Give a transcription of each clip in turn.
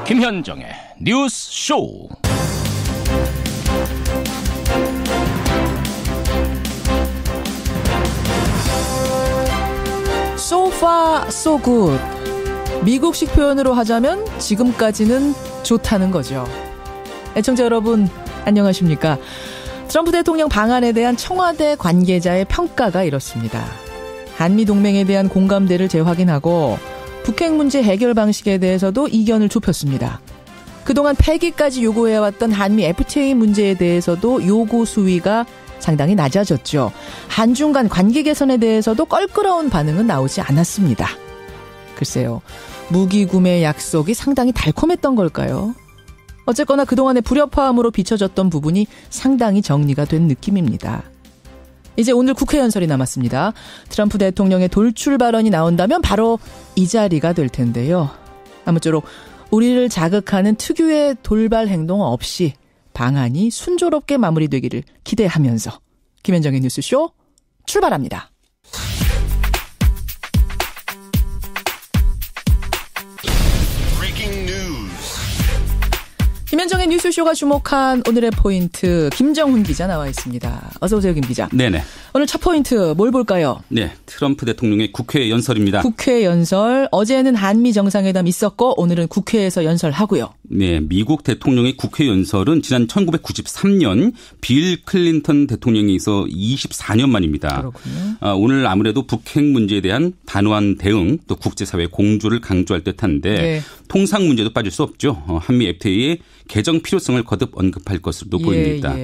김현정의 뉴스 쇼. So far, so good. 미국식 표현으로 하자면 지금까지는 좋다는 거죠. 애청자 여러분, 안녕하십니까? 트럼프 대통령 방안에 대한 청와대 관계자의 평가가 이렇습니다. 한미동맹에 대한 공감대를 재확인하고 북핵 문제 해결 방식에 대해서도 이견을 좁혔습니다. 그동안 폐기까지 요구해왔던 한미 FTA 문제에 대해서도 요구 수위가 상당히 낮아졌죠. 한중 간 관계 개선에 대해서도 껄끄러운 반응은 나오지 않았습니다. 글쎄요, 무기 구매 약속이 상당히 달콤했던 걸까요? 어쨌거나 그동안의 불협화음으로 비춰졌던 부분이 상당히 정리가 된 느낌입니다. 이제 오늘 국회 연설이 남았습니다. 트럼프 대통령의 돌출 발언이 나온다면 바로 이 자리가 될 텐데요. 아무쪼록 우리를 자극하는 특유의 돌발 행동 없이 방안이 순조롭게 마무리되기를 기대하면서 김현정의 뉴스쇼 출발합니다. 김현정의 뉴스쇼가 주목한 오늘의 포인트, 김정훈 기자 나와 있습니다. 어서 오세요, 김 기자. 네네. 오늘 첫 포인트 뭘 볼까요? 네, 트럼프 대통령의 국회 연설입니다. 국회 연설. 어제는 한미 정상회담 있었고 오늘은 국회에서 연설하고요. 네, 미국 대통령의 국회 연설은 지난 1993년 빌 클린턴 대통령에서 24년 만입니다. 그렇군요. 오늘 아무래도 북핵 문제에 대한 단호한 대응, 또 국제사회 공조를 강조할 듯한데 네. 통상 문제도 빠질 수 없죠. 한미 FTA의 개정 필요성을 거듭 언급할 것으로 보입니다.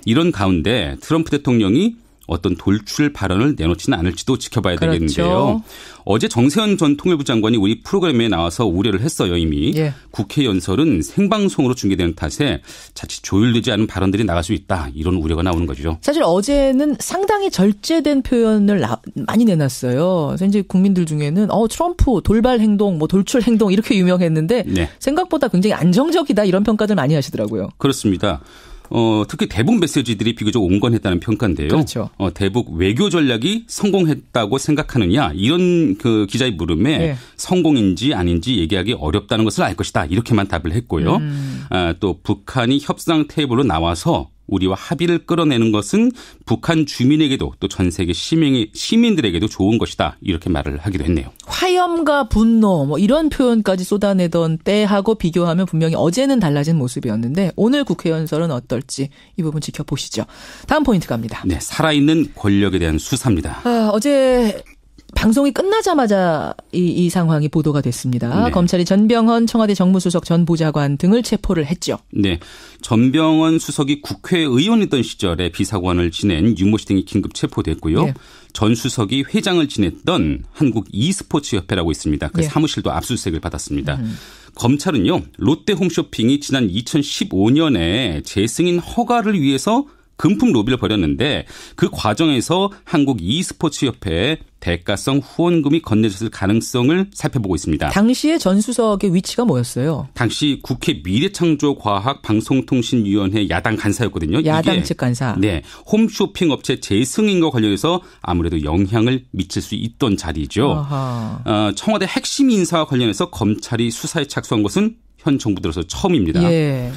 이런 가운데 트럼프 대통령이 어떤 돌출 발언을 내놓지는 않을지도 지켜봐야 되겠는데요. 어제 정세현 전 통일부 장관이 우리 프로그램에 나와서 우려를 했어요, 이미. 국회 연설은 생방송으로 중계되는 탓에 자칫 조율되지 않은 발언들이 나갈 수 있다. 이런 우려가 나오는 거죠. 사실 어제는 상당히 절제된 표현을 많이 내놨어요. 그래서 이제 국민들 중에는 트럼프 돌발 행동, 돌출 행동 이렇게 유명했는데 네. 생각보다 굉장히 안정적이다 이런 평가들 많이 하시더라고요. 그렇습니다. 특히 대북 메시지들이 비교적 온건했다는 평가인데요. 그렇죠. 대북 외교 전략이 성공했다고 생각하느냐 이런 그 기자의 물음에 네. 성공인지 아닌지 얘기하기 어렵다는 것을 알 것이다. 이렇게만 답을 했고요. 또 북한이 협상 테이블로 나와서 우리와 합의를 끌어내는 것은 북한 주민에게도 또 전 세계 시민들에게도 좋은 것이다. 이렇게 말을 하기도 했네요. 화염과 분노 이런 표현까지 쏟아내던 때하고 비교하면 분명히 어제는 달라진 모습이었는데 오늘 국회 연설은 어떨지 이 부분 지켜보시죠. 다음 포인트 갑니다. 네, 살아있는 권력에 대한 수사입니다. 어제 방송이 끝나자마자 이 상황이 보도가 됐습니다. 네. 검찰이 전병헌 청와대 정무수석 전 보좌관 등을 체포를 했죠. 네, 전병헌 수석이 국회의원이던 시절에 비서관을 지낸 윤모씨 등이 긴급 체포됐고요. 네. 전 수석이 회장을 지냈던 한국 e스포츠협회라고 있습니다. 그 네. 사무실도 압수수색을 받았습니다. 검찰은요, 롯데 홈쇼핑이 지난 2015년에 재승인 허가를 위해서 금품 로비를 벌였는데 그 과정에서 한국 e스포츠협회에 대가성 후원금이 건네졌을 가능성을 살펴보고 있습니다. 당시에 전 수석의 위치가 뭐였어요? 당시 국회 미래창조과학방송통신위원회 야당 간사였거든요. 야당 이게 측 간사. 네, 홈쇼핑 업체 재승인과 관련해서 아무래도 영향을 미칠 수 있던 자리죠. 청와대 핵심 인사와 관련해서 검찰이 수사에 착수한 것은 현 정부 들어서 처음입니다. 이에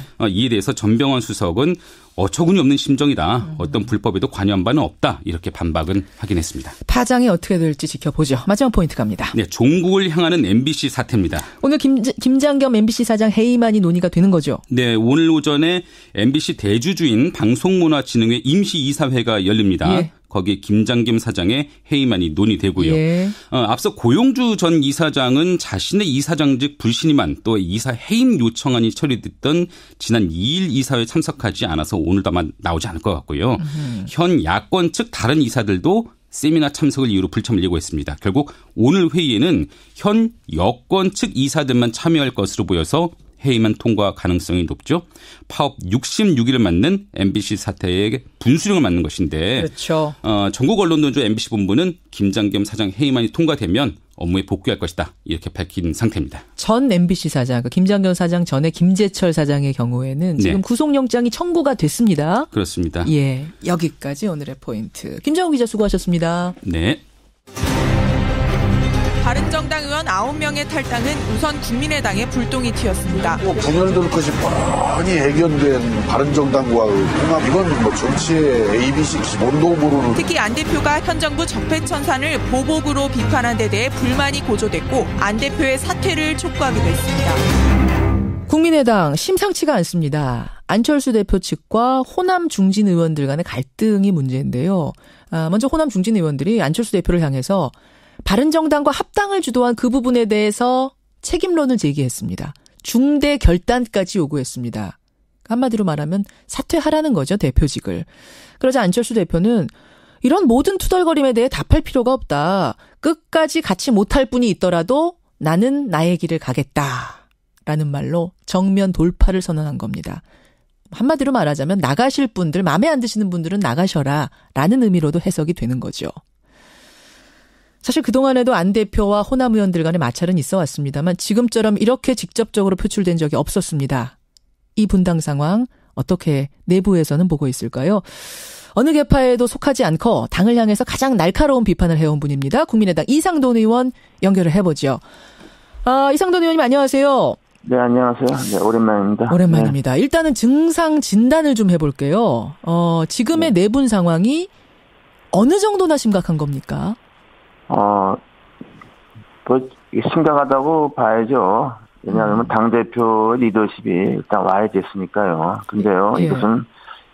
대해서 전병헌 수석은 어처구니 없는 심정이다. 어떤 불법에도 관여한 바는 없다. 이렇게 반박은 하긴 했습니다. 파장이 어떻게 될지 지켜보죠. 마지막 포인트 갑니다. 네, 종국을 향하는 MBC 사태입니다. 오늘 김장겸 MBC 사장 해임안이 논의가 되는 거죠? 네, 오늘 오전에 MBC 대주주인 방송문화진흥회 임시이사회가 열립니다. 예. 거기에 김장겸 사장의 해임안이 논의되고요. 예. 앞서 고용주 전 이사장은 자신의 이사장직 불신임안 또 이사 해임 요청안이 처리됐던 지난 2일 이사회에 참석하지 않아서 오늘도 아마 나오지 않을 것 같고요. 현 야권 측 다른 이사들도 세미나 참석을 이유로 불참을 예고했습니다. 결국 오늘 회의에는 현 여권 측 이사들만 참여할 것으로 보여서 해임안 통과 가능성이 높죠. 파업 66일을 맞는 MBC 사태의 분수령을 맞는 것인데 그렇죠. 전국 언론노조 MBC 본부는 김장겸 사장 해임안이 통과되면 업무에 복귀할 것이다. 이렇게 밝힌 상태입니다. 전 MBC 사장, 김장겸 사장 전에 김재철 사장의 경우에는 지금 구속영장이 청구가 됐습니다. 그렇습니다. 예, 여기까지 오늘의 포인트. 김정우 기자 수고하셨습니다. 네. 바른정당 의원 9명의 탈당은 우선 국민의당에 불똥이 튀었습니다. 분열될 것이 뻔히 예견된 바른정당과의 통합, 이건 뭐 정치의 ABC 기본도 모르는. 특히 안 대표가 현 정부 적폐청산을 보복으로 비판한 데 대해 불만이 고조됐고 안 대표의 사퇴를 촉구하기도 했습니다. 국민의당 심상치가 않습니다. 안철수 대표 측과 호남 중진 의원들 간의 갈등이 문제인데요. 먼저 호남 중진 의원들이 안철수 대표를 향해서 바른정당과 합당을 주도한 그 부분에 대해서 책임론을 제기했습니다. 중대 결단까지 요구했습니다. 한마디로 말하면 사퇴하라는 거죠, 대표직을. 그러자 안철수 대표는 이런 모든 투덜거림에 대해 답할 필요가 없다. 끝까지 같이 못할 분이 있더라도 나는 나의 길을 가겠다. 라는 말로 정면 돌파를 선언한 겁니다. 한마디로 말하자면 나가실 분들, 마음에 안 드시는 분들은 나가셔라 라는 의미로도 해석이 되는 거죠. 사실 그동안에도 안 대표와 호남 의원들 간의 마찰은 있어 왔습니다만 지금처럼 이렇게 직접적으로 표출된 적이 없었습니다. 이 분당 상황 어떻게 내부에서는 보고 있을까요? 어느 계파에도 속하지 않고 당을 향해서 가장 날카로운 비판을 해온 분입니다. 국민의당 이상돈 의원 연결을 해보죠. 이상돈 의원님 안녕하세요. 네, 안녕하세요. 네, 오랜만입니다. 오랜만입니다. 네. 일단은 증상 진단을 좀 해볼게요. 지금의 네 분 상황이 어느 정도나 심각한 겁니까? 심각하다고 봐야죠. 왜냐하면 당대표 리더십이 일단 와야 됐으니까요. 근데요, 이것은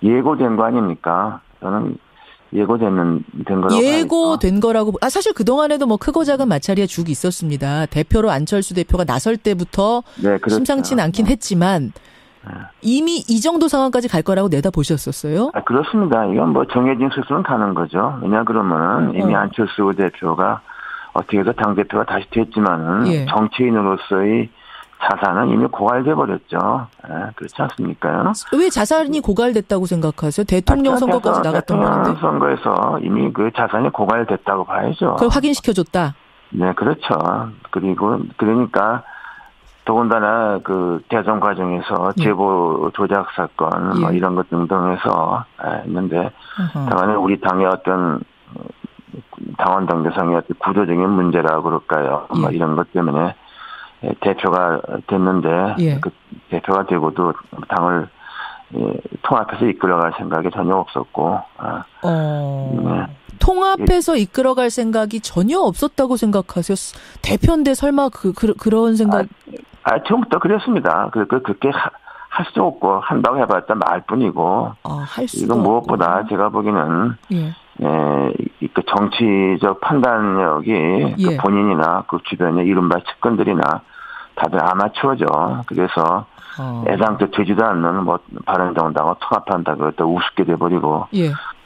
예고된 거 아닙니까? 저는 된 거라고 예고된 거라고. 사실 그동안에도 뭐 크고 작은 마찰이야 쭉 있었습니다. 대표로 안철수 대표가 나설 때부터 그렇죠. 심상치는 않긴 했지만 이미 이 정도 상황까지 갈 거라고 내다보셨었어요? 그렇습니다. 이건 뭐 정해진 수순은 가는 거죠. 왜냐 그러면은 이미 안철수 대표가 어떻게 해서 당대표가 다시 됐지만은 정치인으로서의 자산은 이미 고갈돼 버렸죠. 그렇지 않습니까? 왜 자산이 고갈됐다고 생각하세요? 대통령 선거까지 나갔던 건데. 대통령 선거에서 이미 그 자산이 고갈됐다고 봐야죠. 그걸 확인시켜줬다. 네, 그렇죠. 그러니까 더군다나 그 대선 과정에서 제보 조작 사건 뭐 이런 것 등등해서 했는데 다만 우리 당의 어떤 당원 당대상의 어떤 구조적인 문제라고 그럴까요? 뭐 이런 것 때문에. 대표가 됐는데 그 대표가 되고도 당을 통합해서 이끌어갈 생각이 전혀 없었고 통합해서 이끌어갈 생각이 전혀 없었다고 생각하세요? 대표인데 설마 그런 생각? 처음부터 그랬습니다. 그렇게 할 수 없고 한다고 해봤자 말뿐이고 이건 무엇보다 제가 보기에는 그 정치적 판단력이 그 본인이나 그 주변의 이른바 측근들이나 다들 아마추어죠. 그래서 애당초 되지도 않는 뭐 바른정당과 통합한다고 또 우습게 돼버리고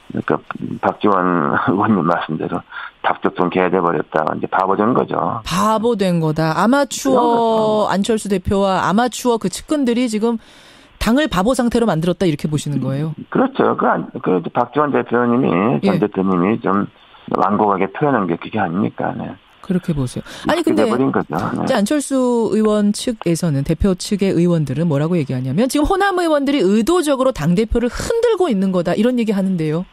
그러니까 박지원 의원님 말씀대로 닭죽통 개돼버렸다. 이제 바보된 거죠. 바보된 거다. 아마추어 안철수 대표와 아마추어 그 측근들이 지금 당을 바보 상태로 만들었다 이렇게 보시는 거예요? 그렇죠. 그 박지원 대표님이 전 대표님이 좀 완곡하게 표현한 게 그게 아닙니까? 네. 그렇게 보세요. 아니 근데 이제 안철수 의원 측에서는 대표 측의 의원들은 뭐라고 얘기하냐면 지금 호남 의원들이 의도적으로 당 대표를 흔들고 있는 거다 이런 얘기 하는데요.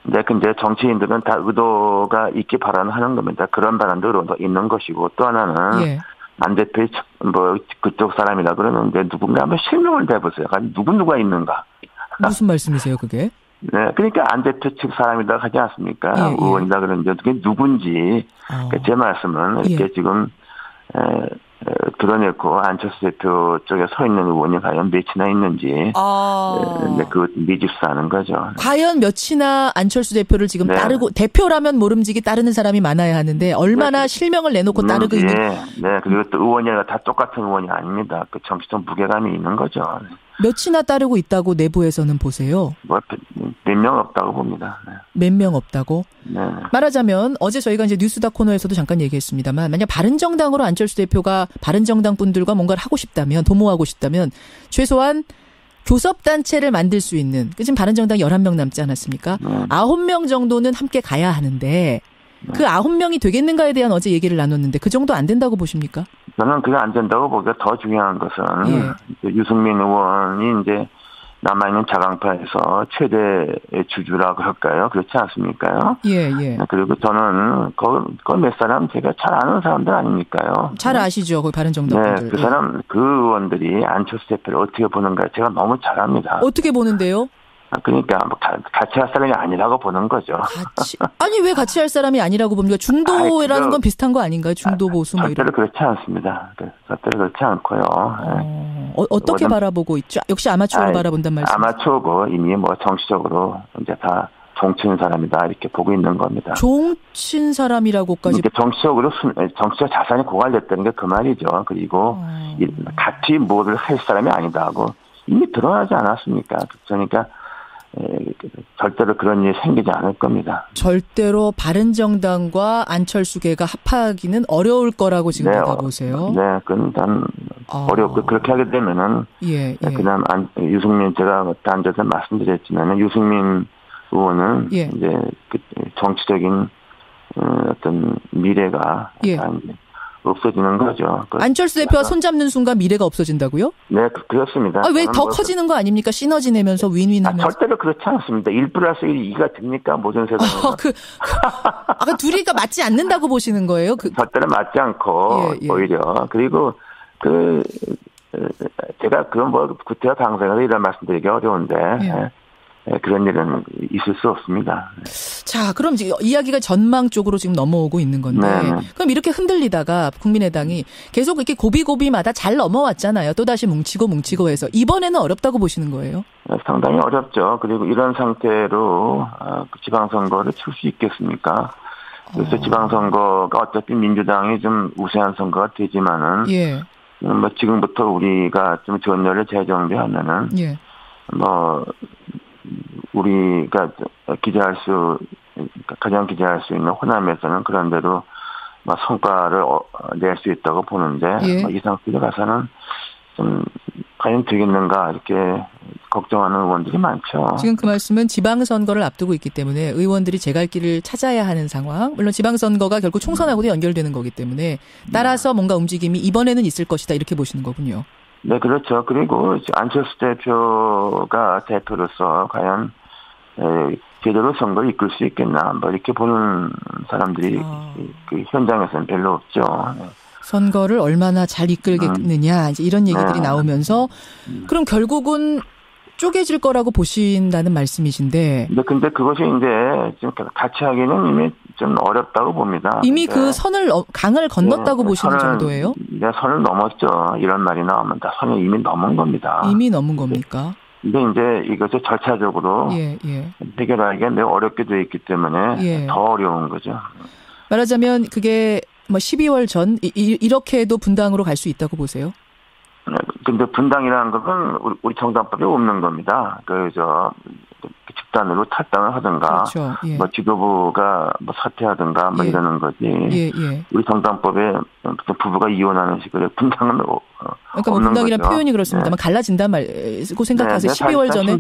네, 근데 정치인들은 다 의도가 있기 바라는 겁니다. 그런 바람도 있는 것이고 또 하나는 안 대표의 그쪽 사람이라 그러는데 누군가 한번 실명을 대보세요. 누가 있는가? 무슨 말씀이세요, 그게? 네, 그러니까 안 대표 측 사람이다 하지 않습니까? 의원이다 그러는데 그게 누군지 제 말씀은 이렇게 지금 드러냈고 안철수 대표 쪽에 서 있는 의원이 과연 몇이나 있는지 그 미집사하는 거죠. 과연 몇이나 안철수 대표를 지금 따르고 대표라면 모름지기 따르는 사람이 많아야 하는데 얼마나 실명을 내놓고 따르고 있는. 네, 그리고 또 의원이 다 똑같은 의원이 아닙니다. 그 정치적 무게감이 있는 거죠. 몇이나 따르고 있다고 내부에서는 보세요? 몇 명 없다고 봅니다. 몇 명 없다고? 네. 말하자면 어제 저희가 이제 뉴스다 코너에서도 잠깐 얘기했습니다만 만약 바른정당으로 안철수 대표가 바른정당 분들과 뭔가를 하고 싶다면 도모하고 싶다면 최소한 교섭단체를 만들 수 있는 지금 바른정당 11명 남지 않았습니까? 9명 정도는 함께 가야 하는데 그 9명이 되겠는가에 대한 어제 얘기를 나눴는데 그 정도 안 된다고 보십니까? 저는 그게 안 된다고 보기가 더 중요한 것은 유승민 의원이 이제 남아있는 자강파에서 최대의 주주라고 할까요? 그렇지 않습니까요? 예, 예. 그리고 저는 그 몇 사람 제가 잘 아는 사람들 아닙니까요? 잘 아시죠, 그 바른정당 분들. 네, 그 의원들이 안철수 대표를 어떻게 보는가 제가 너무 잘 압니다. 어떻게 보는데요? 그러니까 같이 할 사람이 아니라고 보는 거죠. 아니 왜 같이 할 사람이 아니라고 봅니까? 중도라는 건 비슷한 거 아닌가요? 중도 보수 뭐 이런. 절대로 그렇지 않습니다. 절대로 그렇지 않고요. 어떻게 바라보고 있죠? 역시 아마추어로 바라본단 말씀. 아마추어고 이미 뭐 정치적으로 이제 다 종친 사람이다 이렇게 보고 있는 겁니다. 종친 사람이라고까지. 정치적 자산이 고갈됐다는 게 그 말이죠. 그리고 같이 뭐를 할 사람이 아니다 하고 이미 드러나지 않았습니까? 그러니까 절대로 그런 일이 생기지 않을 겁니다. 절대로 바른정당과 안철수계가 합하기는 어려울 거라고 지금 보세요. 네, 그건 어렵고 그렇게 하게 되면은 그다음 유승민 제가 앉아서 말씀드렸지만은 유승민 의원은 이제 그 정치적인 어떤 미래가 없어지는 거죠. 안철수 대표와 손잡는 순간 미래가 없어진다고요? 네, 그렇습니다. 왜 더 커지는 거 아닙니까? 시너지 내면서 윈윈하면서. 절대로 그렇지 않습니다. 1+1이 2가 됩니까? 모든 세상에. 둘이가 맞지 않는다고 보시는 거예요? 절대로 맞지 않고 오히려. 그리고 제가 구태여 당생으로 이런 말씀드리기 어려운데 그런 일은 있을 수 없습니다. 자, 그럼 지금 이야기가 전망 쪽으로 지금 넘어오고 있는 건데, 그럼 이렇게 흔들리다가 국민의당이 계속 이렇게 고비고비마다 잘 넘어왔잖아요. 또다시 뭉치고 해서 이번에는 어렵다고 보시는 거예요? 상당히 어렵죠. 그리고 이런 상태로 지방선거를 칠 수 있겠습니까? 그래서 지방선거가 어차피 민주당이 좀 우세한 선거가 되지만은, 뭐 지금부터 우리가 좀 전열을 재정비하면은, 우리가 가장 기대할 수 있는 호남에서는 그런 대로 성과를 낼 수 있다고 보는데 이 상태로 가서는 좀 과연 되겠는가 이렇게 걱정하는 의원들이 많죠. 지금 그 말씀은 지방선거를 앞두고 있기 때문에 의원들이 제 갈 길을 찾아야 하는 상황. 물론 지방선거가 결국 총선하고도 연결되는 거기 때문에 따라서 뭔가 움직임이 이번에는 있을 것이다 이렇게 보시는 거군요. 네, 그렇죠. 그리고 안철수 대표가 대표로서 과연 제대로 선거를 이끌 수 있겠나, 이렇게 보는 사람들이 그 현장에서는 별로 없죠. 선거를 얼마나 잘 이끌겠느냐, 이제 이런 얘기들이 나오면서, 그럼 결국은 쪼개질 거라고 보신다는 말씀이신데. 네, 근데 그것이 이제 지금 같이 하기는 이미 좀 어렵다고 봅니다. 이미 그 강을 건넜다고 보시는 정도예요? 네, 선을 넘었죠. 이런 말이 나오면 다 선을 이미 넘은 겁니다. 이미 넘은 겁니까? 근데 이제 이것을 절차적으로 해결하기가 매우 어렵게 되어 있기 때문에 더 어려운 거죠. 말하자면 그게 12월 전 이렇게 해도 분당으로 갈 수 있다고 보세요? 근데 분당이라는 것은 우리 정당법에 없는 겁니다. 집단으로 탈당을 하든가, 지도부가 사퇴하든가, 이러는 거지. 우리 정당법에 부부가 이혼하는 식으로 분당은 그러니까 분당이라는 표현이 그렇습니다만 갈라진단 말고 생각하세요. 12월 전에.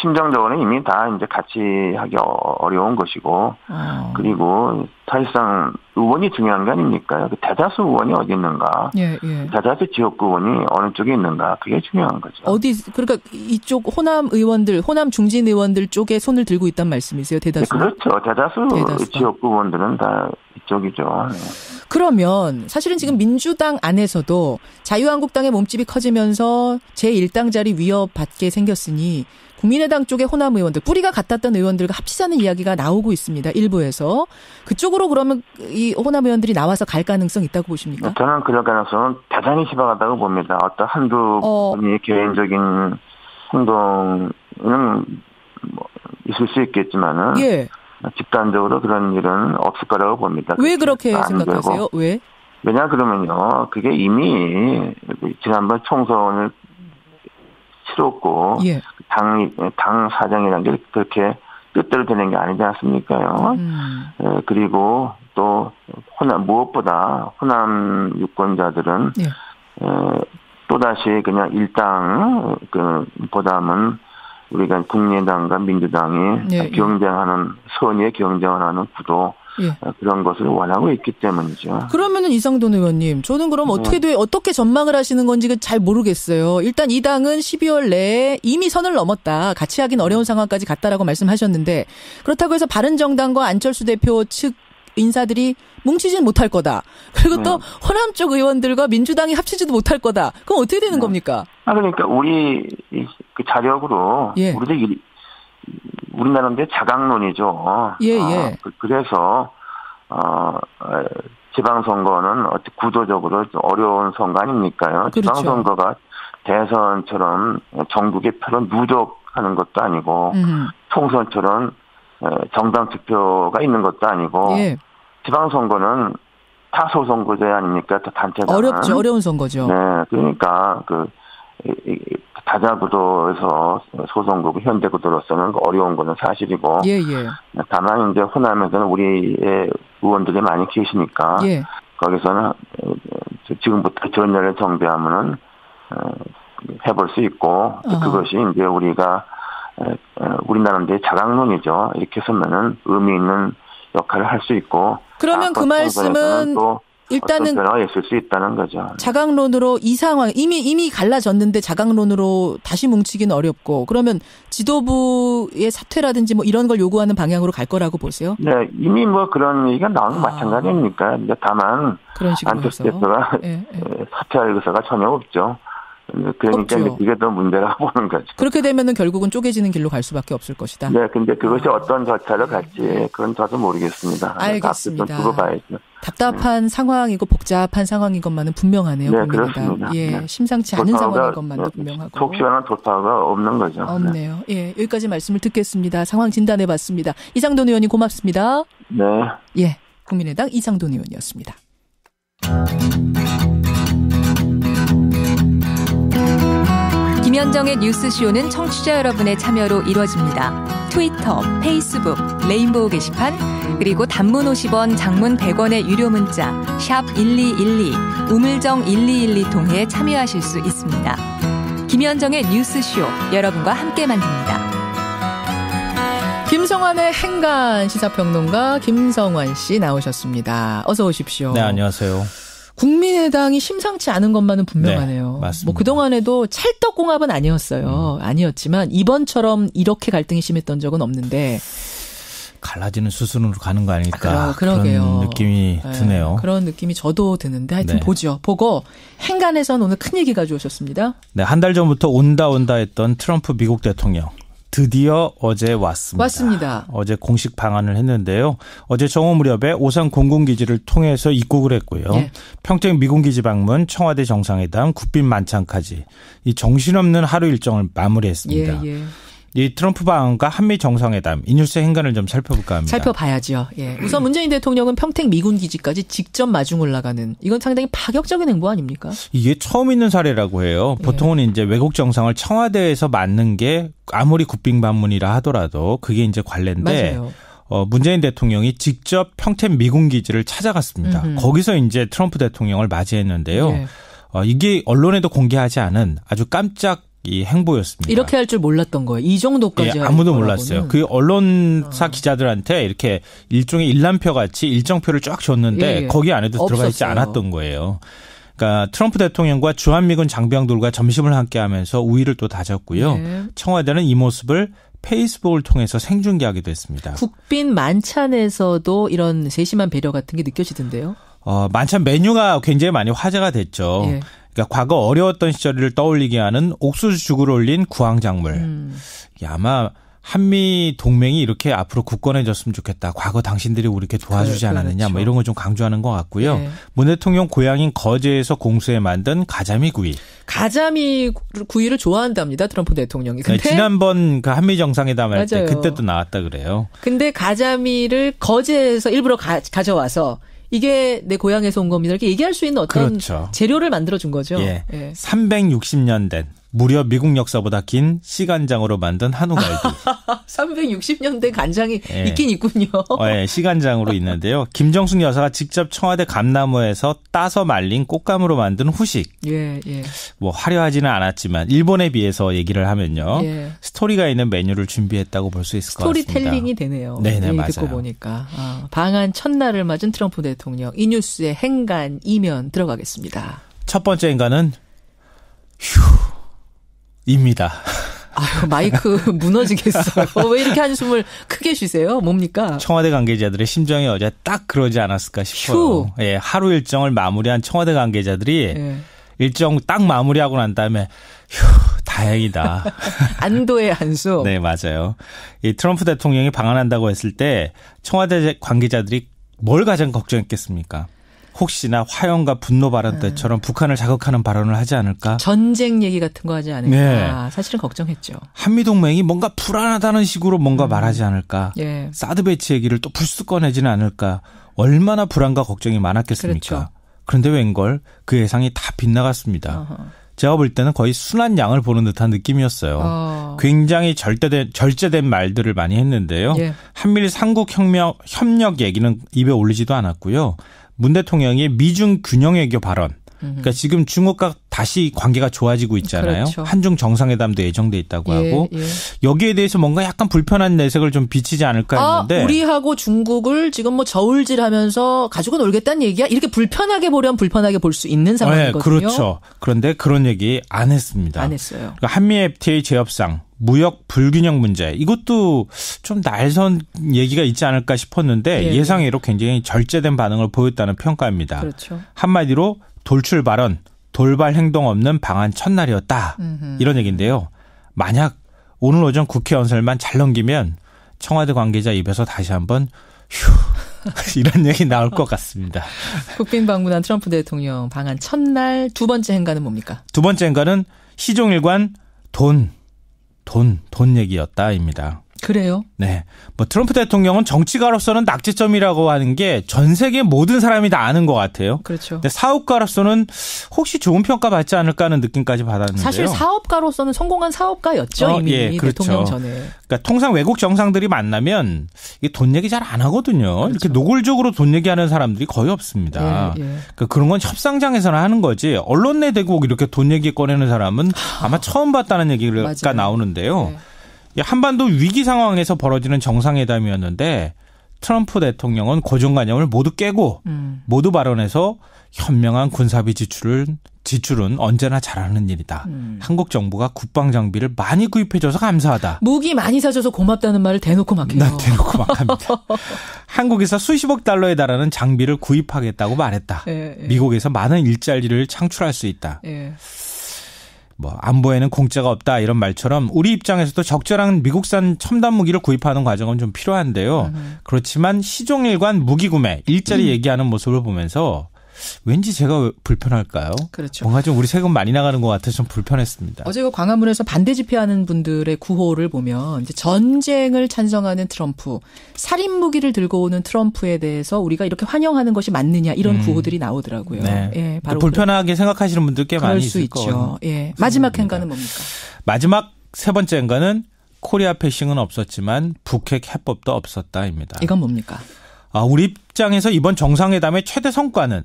심정적으로는 이미 다 이제 같이 하기 어려운 것이고, 그리고 사실상 의원이 중요한 게 아닙니까? 대다수 의원이 어디 있는가? 대다수 지역구 의원이 어느 쪽에 있는가? 그게 중요한 거죠. 그러니까 이쪽 호남 의원들, 호남 중진 의원들 쪽에 손을 들고 있단 말씀이세요? 대다수. 네, 그렇죠. 대다수 지역구 의원들은 다 이쪽이죠. 그러면 사실은 지금 민주당 안에서도 자유한국당의 몸집이 커지면서 제1당 자리 위협받게 생겼으니 국민의당 쪽의 호남 의원들, 뿌리가 같았던 의원들과 합치자는 이야기가 나오고 있습니다. 일부에서. 그쪽으로 그러면 이 호남 의원들이 나와서 갈 가능성 있다고 보십니까? 저는 그럴 가능성은 대단히 희박하다고 봅니다. 어떤 한두 분이 개인적인 행동은 있을 수 있겠지만은 집단적으로 그런 일은 없을 거라고 봅니다. 왜 그렇게 생각하세요? 왜? 왜냐 그러면요. 그게 이미 지난번 총선을 치렀고 당 사정이라는 게 그렇게 뜻대로 되는 게 아니지 않습니까요? 그리고 또 무엇보다 호남 유권자들은 또다시 그냥 일당 보다는 우리가 국민의당과 민주당이 경쟁하는 선의의 경쟁을 하는 구도 예. 그런 것을 원하고 있기 때문이죠. 그러면은 이상돈 의원님, 저는 그럼 어떻게 전망을 하시는 건지 잘 모르겠어요. 일단 이 당은 12월 내에 이미 선을 넘었다. 같이 하긴 어려운 상황까지 갔다라고 말씀하셨는데 그렇다고 해서 바른정당과 안철수 대표 측 인사들이 뭉치진 못할 거다. 그리고 또 호남 쪽 의원들과 민주당이 합치지도 못할 거다. 그럼 어떻게 되는 겁니까? 그러니까 우리 그 자력으로 예. 우리 나름대로 자강론이죠. 예. 그래서 지방선거는 구도적으로 어려운 선거 아닙니까요? 그렇죠. 지방선거가 대선처럼 전국의 표를 누적하는 것도 아니고 총선처럼 정당 투표가 있는 것도 아니고 예. 지방선거는 타소 선거제 아닙니까? 단체당 어렵죠. 어려운 선거죠. 네, 그러니까 다자구도에서 소선거구 현대구도로서는 어려운 것은 사실이고 예. 다만 이제 호남에서는 우리의 의원들이 많이 계시니까 예. 거기서는 지금부터 전열을 정비하면은 해볼 수 있고 그것이 이제 우리가 우리 나름대로 자강론이죠. 이렇게 서면은 의미 있는 역할을 할 수 있고. 그러면 그 말씀은 또 일단은 변화가 있을 수 있다는 거죠. 자강론으로 이 상황 이미 갈라졌는데 자강론으로 다시 뭉치기는 어렵고 그러면 지도부의 사퇴라든지 뭐 이런 걸 요구하는 방향으로 갈 거라고 보세요? 네, 이미 뭐 그런 얘기가 나온 건 마찬가지입니까? 이제 다만 안철수 대표가 사퇴할 의사가 전혀 없죠. 그러니까 이제 그게 더 문제라고 보는 거죠. 그렇게 되면은 결국은 쪼개지는 길로 갈 수밖에 없을 것이다. 네, 근데 그것이 어떤 절차를 갈지 그건 저도 모르겠습니다. 알겠습니다. 좀 두고 봐야죠. 답답한 상황이고 복잡한 상황인 것만은 분명하네요. 네, 그렇습니다. 예, 네. 심상치 않은 상황인 것만도 분명하고. 속 시원한 돌파가 없는 거죠. 없네요. 예, 여기까지 말씀을 듣겠습니다. 상황 진단해봤습니다. 이상돈 의원님 고맙습니다. 네. 예, 국민의당 이상돈 의원이었습니다. 김현정의 뉴스쇼는 청취자 여러분의 참여로 이루어집니다. 트위터, 페이스북, 레인보우 게시판, 그리고 단문 50원, 장문 100원의 유료 문자 샵 1212, 우물정 1212 통해 참여하실 수 있습니다. 김현정의 뉴스쇼, 여러분과 함께 만듭니다. 김성환의 행간 시사평론가 김성환 씨 나오셨습니다. 어서 오십시오. 네, 안녕하세요. 국민의당이 심상치 않은 것만은 분명하네요. 네, 맞습니다. 뭐 그동안에도 찰떡궁합은 아니었어요. 아니었지만 이번처럼 이렇게 갈등이 심했던 적은 없는데 갈라지는 수순으로 가는 거 아닐까. 그러게요. 그런 느낌이 드네요. 그런 느낌이 저도 드는데 하여튼 보죠. 보고 행간에선 오늘 큰 얘기 가져오셨습니다. 네, 한 달 전부터 온다 했던 트럼프 미국 대통령. 드디어 어제 왔습니다. 어제 공식 방한을 했는데요. 어제 정오 무렵에 오산 공군기지를 통해서 입국을 했고요. 예. 평택 미군기지 방문, 청와대 정상회담, 국빈 만찬까지 이 정신없는 하루 일정을 마무리했습니다. 예. 이 트럼프 방한과 한미 정상회담, 이 뉴스 행간을 좀 살펴볼까 합니다. 살펴봐야죠. 예. 우선 문재인 대통령은 평택 미군 기지까지 직접 마중 올라가는 이건 상당히 파격적인 행보 아닙니까? 이게 처음 있는 사례라고 해요. 보통은 이제 외국 정상을 청와대에서 맞는 게 아무리 국빈 방문이라 하더라도 그게 이제 관례인데 맞아요. 문재인 대통령이 직접 평택 미군 기지를 찾아갔습니다. 거기서 이제 트럼프 대통령을 맞이했는데요. 예. 이게 언론에도 공개하지 않은 아주 깜짝 이 행보였습니다. 이렇게 할 줄 몰랐던 거예요. 이 정도까지. 예, 아무도 몰랐어요. 그 언론사 기자들한테 이렇게 일종의 일람표 같이 일정표를 쫙 줬는데 거기 안에도 들어가 있지 않았던 거예요. 그러니까 트럼프 대통령과 주한미군 장병들과 점심을 함께 하면서 우위를 또 다졌고요. 청와대는 이 모습을 페이스북을 통해서 생중계하기도 했습니다. 국빈 만찬에서도 이런 세심한 배려 같은 게 느껴지던데요. 만찬 메뉴가 굉장히 많이 화제가 됐죠. 예. 그러니까 과거 어려웠던 시절을 떠올리게 하는 옥수수죽을 올린 구황작물. 아마 한미 동맹이 이렇게 앞으로 굳건해졌으면 좋겠다. 과거 당신들이 우리 이렇게 도와주지 않았느냐. 뭐 이런 걸 좀 강조하는 것 같고요. 네. 문 대통령 고향인 거제에서 공수해 만든 가자미 구이. 가자미 구이를 좋아한답니다. 트럼프 대통령이. 근데 네, 지난번 그 한미 정상회담 할 때 맞아요. 그때도 나왔다 그래요. 근데 가자미를 거제에서 일부러 가져와서 이게 내 고향에서 온 겁니다. 이렇게 얘기할 수 있는 어떤 그렇죠. 재료를 만들어준 거죠. 예. 360년 된 무려 미국 역사보다 긴 시간장으로 만든 한우갈비. 360년대 간장이 네. 있긴 있군요. 네, 시간장으로 있는데요. 김정숙 여사가 직접 청와대 감나무에서 따서 말린 꽃감으로 만든 후식. 예, 예. 뭐 화려하지는 않았지만 일본에 비해서 얘기를 하면요. 예. 스토리가 있는 메뉴를 준비했다고 볼 수 있을 것 같습니다. 스토리텔링이 되네요. 네네, 맞아요. 듣고 보니까. 방한 첫날을 맞은 트럼프 대통령. 이 뉴스의 행간 이면 들어가겠습니다. 첫 번째 행간은 입니다. 아유, 마이크 무너지겠어요. 왜 이렇게 한숨을 크게 쉬세요? 뭡니까? 청와대 관계자들의 심정이 어제 딱 그러지 않았을까 싶어요. 예, 하루 일정을 마무리한 청와대 관계자들이 예. 일정 딱 마무리하고 난 다음에 다행이다. 안도의 한숨. 네, 맞아요. 이 트럼프 대통령이 방한한다고 했을 때 청와대 관계자들이 뭘 가장 걱정했겠습니까? 혹시나 화염과 분노 발언 때처럼 북한을 자극하는 발언을 하지 않을까? 전쟁 얘기 같은 거 하지 않을까? 네. 사실은 걱정했죠. 한미동맹이 뭔가 불안하다는 식으로 뭔가 말하지 않을까? 예. 사드 배치 얘기를 또 불쑥 꺼내지는 않을까? 얼마나 불안과 걱정이 많았겠습니까? 그렇죠. 그런데 웬걸 그 예상이 다 빗나갔습니다. 어허. 제가 볼 때는 거의 순한 양을 보는 듯한 느낌이었어요. 굉장히 절제된 말들을 많이 했는데요. 예. 한미일 삼국 협력 얘기는 입에 올리지도 않았고요. 문 대통령의 미중 균형 외교 발언. 그러니까 지금 중국과 다시 관계가 좋아지고 있잖아요. 그렇죠. 한중 정상회담도 예정돼 있다고 하고 예. 여기에 대해서 뭔가 약간 불편한 내색을 좀 비치지 않을까 했는데 우리하고 중국을 지금 뭐 저울질하면서 가지고 놀겠다는 얘기야. 이렇게 불편하게 보려면 불편하게 볼 수 있는 상황이거든요. 네, 그렇죠. 그런데 그런 얘기 안 했습니다. 안 했어요. 그러니까 한미 FTA 재협상, 무역 불균형 문제 이것도 좀 날선 얘기가 있지 않을까 싶었는데 예. 예상외로 굉장히 절제된 반응을 보였다는 평가입니다. 그렇죠. 한마디로 돌출 발언, 돌발 행동 없는 방한 첫날이었다. 이런 얘기인데요. 만약 오늘 오전 국회 연설만 잘 넘기면 청와대 관계자 입에서 다시 한번 이런 얘기 나올 것 같습니다. 국빈 방문한 트럼프 대통령 방한 첫날 두 번째 행간은 뭡니까? 두 번째 행간은 시종일관 돈 얘기였다입니다. 그래요? 네. 뭐 트럼프 대통령은 정치가로서는 낙제점이라고 하는 게 전 세계 모든 사람이 다 아는 것 같아요. 그렇죠. 근데 사업가로서는 혹시 좋은 평가 받지 않을까 하는 느낌까지 받았는데요. 사실 사업가로서는 성공한 사업가였죠. 이미 예, 그렇죠. 대통령 전에. 그러니까 통상 외국 정상들이 만나면 이게 돈 얘기 잘 안 하거든요. 그렇죠. 이렇게 노골적으로 돈 얘기하는 사람들이 거의 없습니다. 예. 그러니까 그런 건 협상장에서나 하는 거지. 언론 내 대고 이렇게 돈 얘기 꺼내는 사람은 아마 처음 봤다는 얘기가 맞아요. 나오는데요. 네. 한반도 위기 상황에서 벌어지는 정상회담이었는데 트럼프 대통령은 고정관념을 모두 깨고 모두 발언해서 현명한 군사비 지출은 언제나 잘하는 일이다. 한국 정부가 국방장비를 많이 구입해줘서 감사하다. 무기 많이 사줘서 고맙다는 말을 대놓고 막 해요. 대놓고 막 합니다. 한국에서 수십억 달러에 달하는 장비를 구입하겠다고 말했다. 예. 미국에서 많은 일자리를 창출할 수 있다. 예. 뭐 안보에는 공짜가 없다 이런 말처럼 우리 입장에서도 적절한 미국산 첨단 무기를 구입하는 과정은 좀 필요한데요. 그렇지만 시종일관 무기 구매, 일자리 얘기하는 모습을 보면서 왠지 제가 불편할까요? 그렇죠. 뭔가 좀 우리 세금 많이 나가는 것 같아서 좀 불편했습니다. 어제 그 광화문에서 반대 집회하는 분들의 구호를 보면 이제 전쟁을 찬성하는 트럼프, 살인 무기를 들고 오는 트럼프에 대해서 우리가 이렇게 환영하는 것이 맞느냐 이런 구호들이 나오더라고요. 네. 예, 바로 불편하게 생각하시는 분들 꽤 많이 있을 거예요. 그럴 수 있죠. 예. 마지막 행간은 뭡니까? 마지막 세 번째 행간은 코리아 패싱은 없었지만 북핵 해법도 없었다입니다. 이건 뭡니까? 우리 입장에서 이번 정상회담의 최대 성과는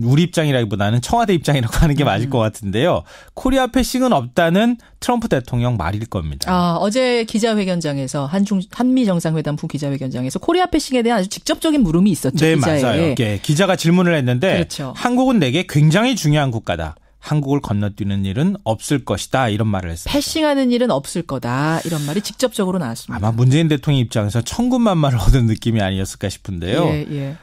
우리 입장이라기보다는 청와대 입장이라고 하는 게 맞을 것 같은데요. 코리아 패싱은 없다는 트럼프 대통령 말일 겁니다. 어제 기자회견장에서 한미 정상회담 후 기자회견장에서 코리아 패싱에 대한 아주 직접적인 물음이 있었죠. 네, 기자에. 맞아요. 네, 기자가 질문을 했는데 그렇죠. 한국은 내게 굉장히 중요한 국가다. 한국을 건너뛰는 일은 없을 것이다. 이런 말을 했습니다. 패싱하는 일은 없을 거다. 이런 말이 직접적으로 나왔습니다. 아마 문재인 대통령 입장에서 천군만마를 얻은 느낌이 아니었을까 싶은데요. 예.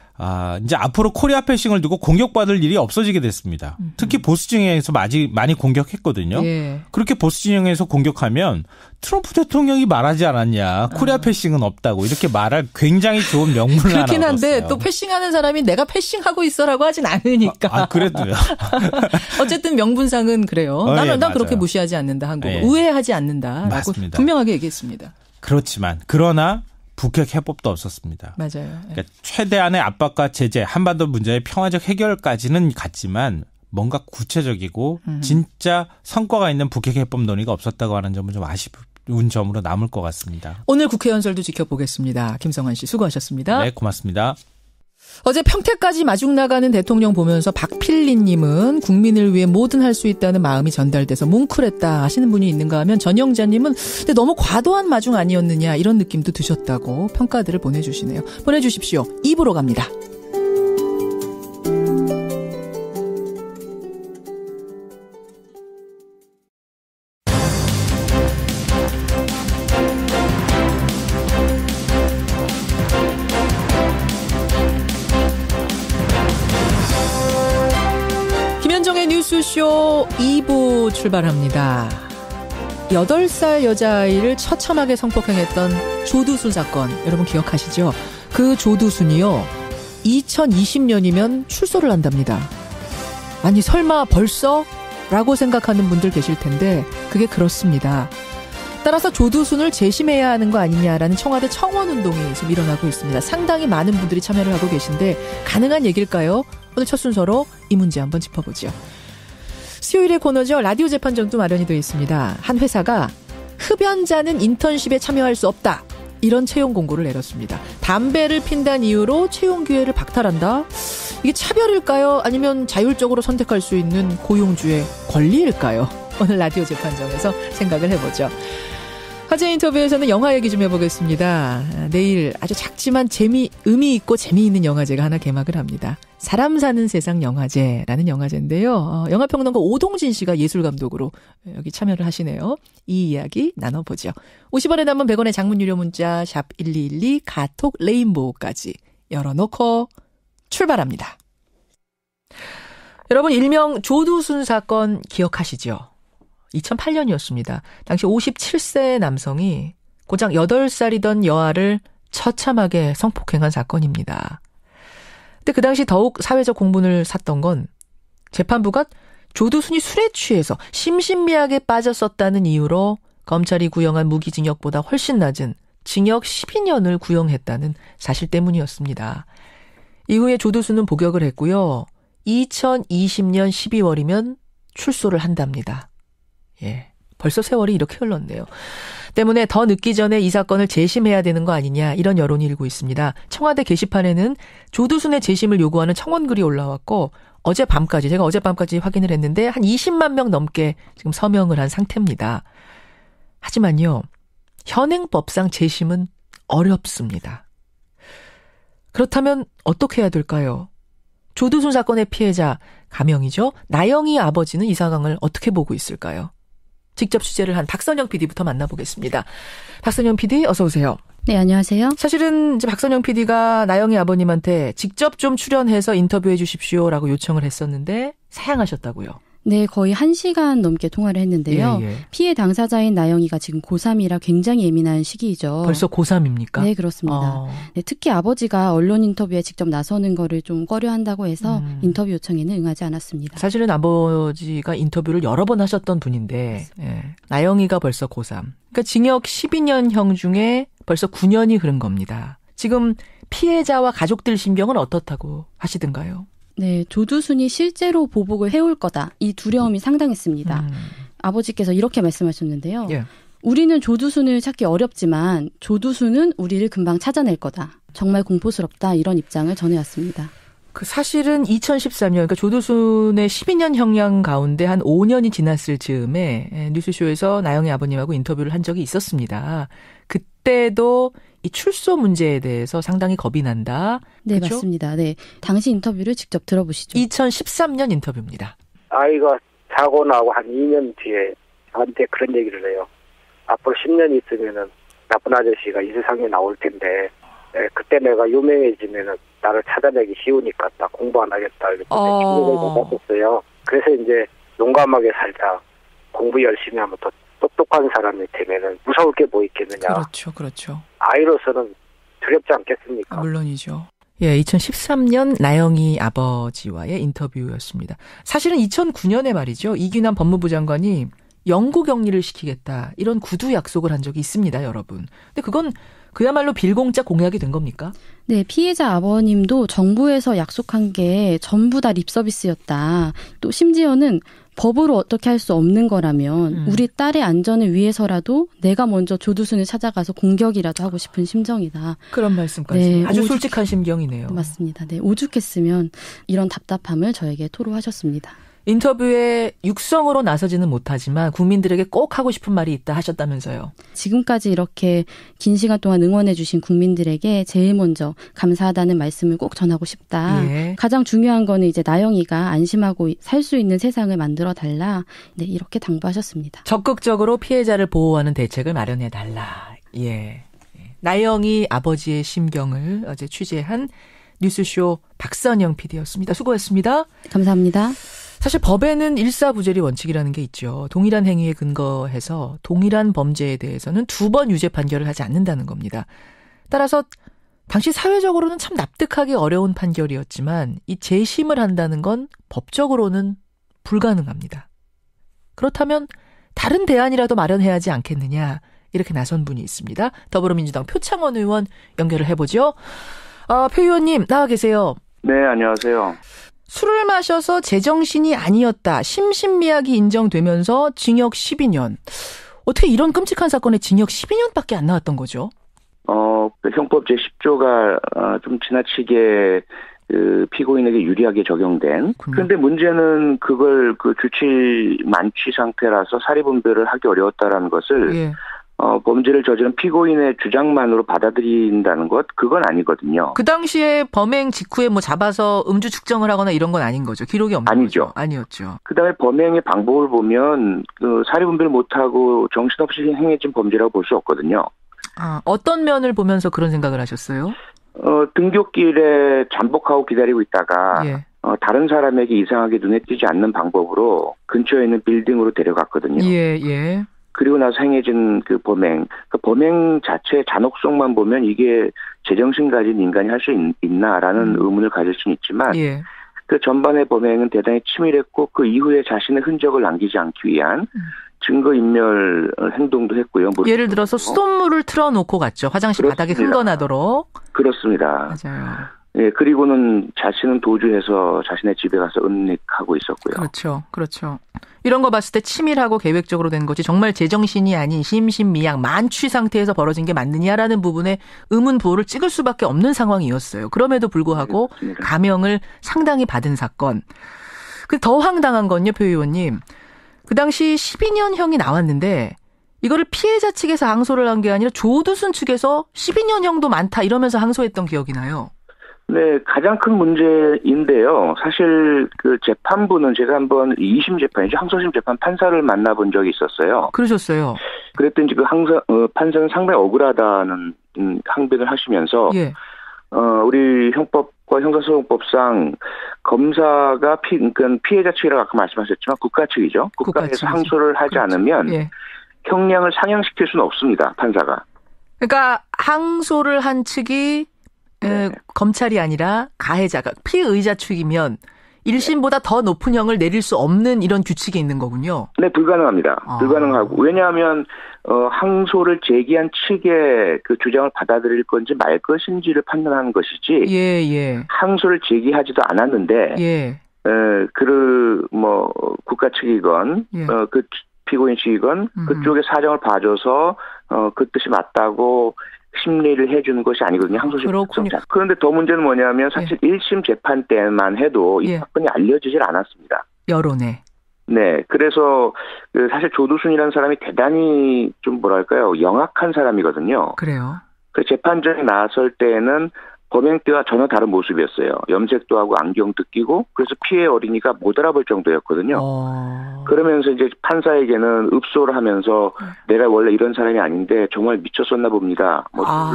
이제 앞으로 코리아 패싱을 두고 공격받을 일이 없어지게 됐습니다. 특히 보수 진영에서 많이 공격했거든요. 예. 그렇게 보수 진영에서 공격하면 트럼프 대통령이 말하지 않았냐. 코리아 패싱은 없다고 이렇게 말할 굉장히 좋은 명분을 하나 얻었어요. 그렇긴 한데 또 패싱하는 사람이 내가 패싱하고 있어라고 하진 않으니까. 그래도요. 어쨌든 명분상은 그래요. 난 그렇게 무시하지 않는다. 한국을. 네. 우회하지 않는다라고 맞습니다. 분명하게 얘기했습니다. 그러나 북핵 해법도 없었습니다. 맞아요. 그러니까 최대한의 압박과 제재, 한반도 문제의 평화적 해결까지는 갔지만 뭔가 구체적이고 진짜 성과가 있는 북핵 해법 논의가 없었다고 하는 점은 좀 아쉬운 점으로 남을 것 같습니다. 오늘 국회 연설도 지켜보겠습니다. 김성환 씨 수고하셨습니다. 네, 고맙습니다. 어제 평택까지 마중 나가는 대통령 보면서 박필리님은 국민을 위해 뭐든 할 수 있다는 마음이 전달돼서 뭉클했다 하시는 분이 있는가 하면 전영자님은 근데 너무 과도한 마중 아니었느냐 이런 느낌도 드셨다고 평가들을 보내주시네요. 보내주십시오. 2부로 갑니다. 뉴스쇼 2부 출발합니다. 8살 여자아이를 처참하게 성폭행했던 조두순 사건 여러분 기억하시죠? 그 조두순이요 2020년이면 출소를 한답니다. 아니 설마 벌써? 라고 생각하는 분들 계실 텐데 그게 그렇습니다. 따라서 조두순을 재심해야 하는 거 아니냐라는 청와대 청원운동이 지금 일어나고 있습니다. 상당히 많은 분들이 참여를 하고 계신데 가능한 얘기일까요? 오늘 첫 순서로 이 문제 한번 짚어보죠. 수요일의 코너죠. 라디오 재판정도 마련이 되어 있습니다. 한 회사가 흡연자는 인턴십에 참여할 수 없다. 이런 채용 공고를 내렸습니다. 담배를 핀다는 이유로 채용 기회를 박탈한다? 이게 차별일까요? 아니면 자율적으로 선택할 수 있는 고용주의 권리일까요? 오늘 라디오 재판정에서 생각을 해보죠. 화제 인터뷰에서는 영화 얘기 좀 해보겠습니다. 내일 아주 작지만 의미 있고 재미있는 영화제가 하나 개막을 합니다. 사람 사는 세상 영화제라는 영화제인데요. 영화평론가 오동진 씨가 예술감독으로 여기 참여를 하시네요. 이 이야기 나눠보죠. 50원에 남은 100원의 장문 유료 문자 샵 1212 카톡 레인보우까지 열어놓고 출발합니다. 여러분 일명 조두순 사건 기억하시죠? 2008년이었습니다. 당시 57세 남성이 고작 8살이던 여아를 처참하게 성폭행한 사건입니다. 근데 그 당시 더욱 사회적 공분을 샀던 건 재판부가 조두순이 술에 취해서 심신미약에 빠졌었다는 이유로 검찰이 구형한 무기징역보다 훨씬 낮은 징역 12년을 구형했다는 사실 때문이었습니다. 이후에 조두순은 복역을 했고요. 2020년 12월이면 출소를 한답니다. 예, 벌써 세월이 이렇게 흘렀네요. 때문에 더 늦기 전에 이 사건을 재심해야 되는 거 아니냐 이런 여론이 일고 있습니다. 청와대 게시판에는 조두순의 재심을 요구하는 청원글이 올라왔고 제가 어젯밤까지 확인을 했는데 한 20만 명 넘게 지금 서명을 한 상태입니다. 하지만요. 현행법상 재심은 어렵습니다. 그렇다면 어떻게 해야 될까요? 조두순 사건의 피해자 가명이죠. 나영이 아버지는 이 상황을 어떻게 보고 있을까요? 직접 취재를 한 박선영 PD부터 만나보겠습니다. 박선영 PD 어서 오세요. 네, 안녕하세요. 사실은 이제 박선영 PD가 나영이 아버님한테 직접 좀 출연해서 인터뷰해 주십시오라고 요청을 했었는데 사양하셨다고요. 네, 거의 1시간 넘게 통화를 했는데요. 예. 피해 당사자인 나영이가 지금 고3이라 굉장히 예민한 시기이죠. 벌써 고3입니까? 네, 그렇습니다. 네, 특히 아버지가 언론 인터뷰에 직접 나서는 거를 좀 꺼려한다고 해서 인터뷰 요청에는 응하지 않았습니다. 사실은 아버지가 인터뷰를 여러 번 하셨던 분인데 예. 나영이가 벌써 고3. 그러니까 징역 12년형 중에 벌써 9년이 흐른 겁니다. 지금 피해자와 가족들 심경은 어떻다고 하시던가요? 네, 조두순이 실제로 보복을 해올 거다. 이 두려움이 상당했습니다. 아버지께서 이렇게 말씀하셨는데요. 예. 우리는 조두순을 찾기 어렵지만 조두순은 우리를 금방 찾아낼 거다. 정말 공포스럽다. 이런 입장을 전해왔습니다. 그 사실은 2013년, 그러니까 조두순의 12년 형량 가운데 한 5년이 지났을 즈음에 뉴스쇼에서 나영이 아버님하고 인터뷰를 한 적이 있었습니다. 그때도 이 출소 문제에 대해서 상당히 겁이 난다. 네, 그렇죠? 맞습니다. 네, 당시 인터뷰를 직접 들어보시죠. 2013년 인터뷰입니다. 아이가 사고 나고 한 2년 뒤에 저한테 그런 얘기를 해요. 앞으로 10년 있으면은 나쁜 아저씨가 이 세상에 나올 텐데 그때 내가 유명해지면은 나를 찾아내기 쉬우니까 나 공부 안 하겠다. 이렇게 충격을 받았어요. 그래서 이제 용감하게 살자. 공부 열심히 하면 더 똑똑한 사람이 되면은 무서울 게 뭐 있겠느냐. 그렇죠. 아이로서는 두렵지 않겠습니까? 물론이죠. 예, 2013년 나영이 아버지와의 인터뷰였습니다. 사실은 2009년에 말이죠. 이규남 법무부 장관이 영구 격리를 시키겠다. 이런 구두 약속을 한 적이 있습니다, 여러분. 근데 그건 그야말로 빌공짜 공약이 된 겁니까? 네, 피해자 아버님도 정부에서 약속한 게 전부 다 립서비스였다. 또 심지어는 법으로 어떻게 할 수 없는 거라면 우리 딸의 안전을 위해서라도 내가 먼저 조두순을 찾아가서 공격이라도 하고 싶은 심정이다. 그런 말씀까지. 네, 아주 솔직한 심경이네요. 맞습니다. 네, 오죽했으면 이런 답답함을 저에게 토로하셨습니다. 인터뷰에 육성으로 나서지는 못하지만 국민들에게 꼭 하고 싶은 말이 있다 하셨다면서요. 지금까지 이렇게 긴 시간 동안 응원해 주신 국민들에게 제일 먼저 감사하다는 말씀을 꼭 전하고 싶다. 예. 가장 중요한 거는 이제 나영이가 안심하고 살 수 있는 세상을 만들어 달라. 네, 이렇게 당부하셨습니다. 적극적으로 피해자를 보호하는 대책을 마련해 달라. 예. 나영이 아버지의 심경을 어제 취재한 뉴스쇼 박선영 PD였습니다. 수고했습니다. 감사합니다. 사실 법에는 일사부재리 원칙이라는 게 있죠. 동일한 행위에 근거해서 동일한 범죄에 대해서는 2번 유죄 판결을 하지 않는다는 겁니다. 따라서 당시 사회적으로는 참 납득하기 어려운 판결이었지만 이 재심을 한다는 건 법적으로는 불가능합니다. 그렇다면 다른 대안이라도 마련해야 하지 않겠느냐 이렇게 나선 분이 있습니다. 더불어민주당 표창원 의원 연결을 해보죠. 표 의원님 나와 계세요. 네, 안녕하세요. 술을 마셔서 제정신이 아니었다. 심신미약이 인정되면서 징역 12년. 어떻게 이런 끔찍한 사건에 징역 12년밖에 안 나왔던 거죠? 형법 제10조가 좀 지나치게 피고인에게 유리하게 적용된. 그런데 문제는 그걸 주치 만취 상태라서 사리분별을 하기 어려웠다라는 것을 예. 범죄를 저지른 피고인의 주장만으로 받아들인다는 것, 그건 아니거든요. 그 당시에 범행 직후에 잡아서 음주 측정을 하거나 이런 건 아닌 거죠? 기록이 없는 아니죠. 거죠? 아니었죠. 그 다음에 범행의 방법을 보면, 사리분별 못하고 정신없이 행해진 범죄라고 볼 수 없거든요. 어떤 면을 보면서 그런 생각을 하셨어요? 등굣길에 잠복하고 기다리고 있다가, 예. 다른 사람에게 이상하게 눈에 띄지 않는 방법으로 근처에 있는 빌딩으로 데려갔거든요. 예, 예. 그리고 나서 행해진 그 범행. 그 범행 자체의 잔혹성만 보면 이게 제정신 가진 인간이 할 수 있나라는 의문을 가질 수는 있지만 예. 그 전반의 범행은 대단히 치밀했고 그 이후에 자신의 흔적을 남기지 않기 위한 증거인멸 행동도 했고요. 예를 들어서 수돗물을 틀어놓고 갔죠. 화장실 그렇습니다. 바닥에 흥건하도록. 그렇습니다. 맞아요. 예, 그리고는 자신은 도주해서 자신의 집에 가서 은닉하고 있었고요. 그렇죠. 그렇죠. 이런 거 봤을 때 치밀하고 계획적으로 된 거지 정말 제정신이 아닌 심신미약 만취 상태에서 벌어진 게 맞느냐라는 부분에 의문부호를 찍을 수밖에 없는 상황이었어요. 그럼에도 불구하고 네, 감형을 상당히 받은 사건. 더 황당한 건요, 표 의원님. 그 당시 12년형이 나왔는데 이거를 피해자 측에서 항소를 한 게 아니라 조두순 측에서 12년형도 많다 이러면서 항소했던 기억이 나요. 네, 가장 큰 문제인데요. 사실 그 재판부는 제가 한번 2심 재판이죠. 항소심 재판 판사를 만나본 적이 있었어요. 그러셨어요. 그랬더니 그 판사는 상당히 억울하다는 항변을 하시면서 예. 우리 형법과 형사소송법상 검사가 그러니까 피해자 측이라고 아까 말씀하셨지만 국가 측이죠. 국가에서 항소를 하지 그렇죠. 않으면 예. 형량을 상향시킬 수는 없습니다. 판사가. 그러니까 항소를 한 측이 네. 검찰이 아니라 가해자가 피의자 측이면 1심보다 더 높은 형을 내릴 수 없는 이런 규칙이 있는 거군요. 네, 불가능합니다. 불가능하고. 왜냐하면 항소를 제기한 측의 그 주장을 받아들일 건지 말 것인지를 판단하는 것이지. 예, 예. 항소를 제기하지도 않았는데 예. 국가 측이건 예. 그 피고인 측이건 그쪽의 사정을 봐줘서 그 뜻이 맞다고 심리를 해주는 것이 아니거든요. 항소심. 그런데 더 문제는 뭐냐면 사실 예. 1심 재판 때만 해도 이 사건이 알려지질 않았습니다. 여론에. 네. 그래서 사실 조두순이라는 사람이 대단히 좀 뭐랄까요. 영악한 사람이거든요. 그래요. 그 재판정에 나설 때는 범행 때와 전혀 다른 모습이었어요. 염색도 하고 안경도 끼고 그래서 피해 어린이가 못 알아볼 정도였거든요. 그러면서 이제 판사에게는 읍소를 하면서 내가 원래 이런 사람이 아닌데 정말 미쳤었나 봅니다.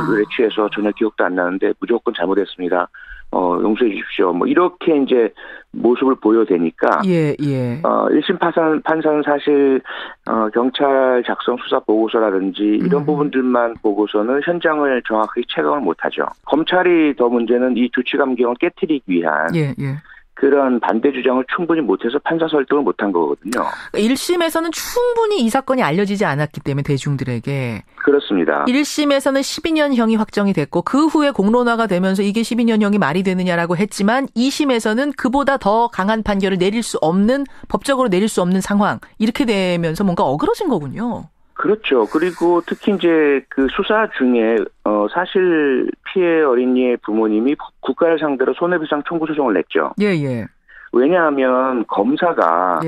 술에 취해서 전혀 기억도 안 나는데 무조건 잘못했습니다. 용서해 주십시오. 이렇게 이제 모습을 보여대니까. 예, 예. 1심 판사는 사실, 경찰 작성 수사 보고서라든지 이런 부분들만 보고서는 현장을 정확하게 체감을 못 하죠. 검찰이 더 문제는 이 주치감경을 깨트리기 위한. 예, 예. 그런 반대 주장을 충분히 못해서 판사 설득을 못한 거거든요. 1심에서는 충분히 이 사건이 알려지지 않았기 때문에 대중들에게. 그렇습니다. 1심에서는 12년형이 확정이 됐고 그 후에 공론화가 되면서 이게 12년형이 말이 되느냐라고 했지만 2심에서는 그보다 더 강한 판결을 내릴 수 없는, 법적으로 내릴 수 없는 상황. 이렇게 되면서 뭔가 어그러진 거군요. 그렇죠. 그리고 특히 이제 그 수사 중에 사실 피해 어린이의 부모님이 국가를 상대로 손해배상 청구 소송을 냈죠. 예. 왜냐하면 검사가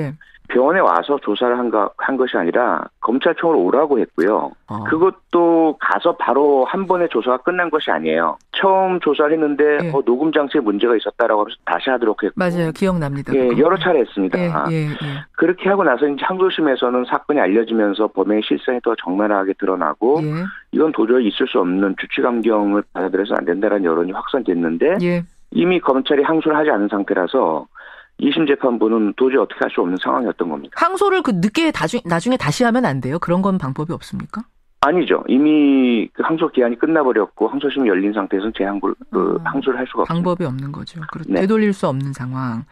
병원에 와서 조사를 한 것이 아니라 검찰청으로 오라고 했고요. 그것도 가서 바로 한 번에 조사가 끝난 것이 아니에요. 처음 조사를 했는데 녹음 장치에 문제가 있었다라고 하면서 다시 하도록 했고. 맞아요. 기억납니다. 여러 차례 했습니다. 예. 그렇게 하고 나서 이제 항소심에서는 사건이 알려지면서 범행의 실상이 더 적나라하게 드러나고 이건 도저히 있을 수 없는 주치감경을 받아들여서 안 된다는 여론이 확산됐는데 이미 검찰이 항소를 하지 않은 상태라서 2심 재판부는 도저히 어떻게 할 수 없는 상황이었던 겁니다. 항소를 그 늦게 나중에 다시 하면 안 돼요? 그런 건 방법이 없습니까? 아니죠. 이미 그 항소 기한이 끝나버렸고 항소심이 열린 상태에서는 항소를 할 수가 없습니다. 방법이 없는 거죠. 되돌릴 수 없는 상황.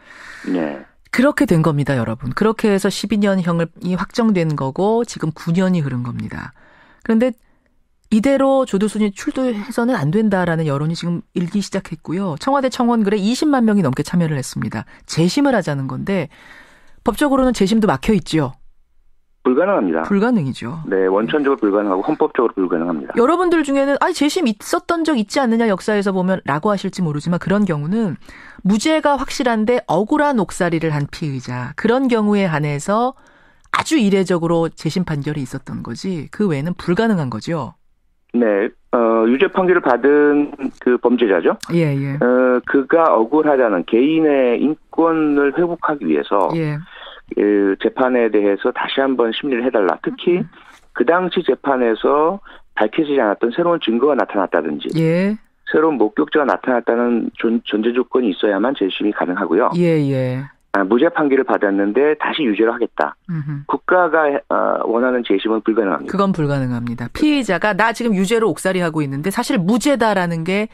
네. 그렇게 된 겁니다, 여러분. 그렇게 해서 12년형이 확정된 거고 지금 9년이 흐른 겁니다. 그런데 이대로 조두순이 출두해서는 안 된다라는 여론이 지금 일기 시작했고요. 청와대 청원글에 20만 명이 넘게 참여를 했습니다. 재심을 하자는 건데 법적으로는 재심도 막혀 있죠. 불가능합니다. 불가능이죠. 네, 원천적으로 불가능하고 헌법적으로 불가능합니다. 여러분들 중에는 재심 있었던 적 있지 않느냐 역사에서 보면 라고 하실지 모르지만 그런 경우는 무죄가 확실한데 억울한 옥살이를 한 피의자 그런 경우에 한해서 아주 이례적으로 재심 판결이 있었던 거지 그 외에는 불가능한 거죠. 네, 유죄 판결을 받은 그 범죄자죠. 예. 그가 억울하다는 개인의 인권을 회복하기 위해서 재판에 대해서 다시 한번 심리를 해달라. 특히 그 당시 재판에서 밝혀지지 않았던 새로운 증거가 나타났다든지 새로운 목격자가 나타났다는 전제 조건이 있어야만 재심이 가능하고요. 무죄 판결을 받았는데 다시 유죄를 하겠다. 국가가 원하는 재심은 불가능합니다. 그건 불가능합니다. 피의자가 나 지금 유죄로 옥살이하고 있는데 사실 무죄다라는 게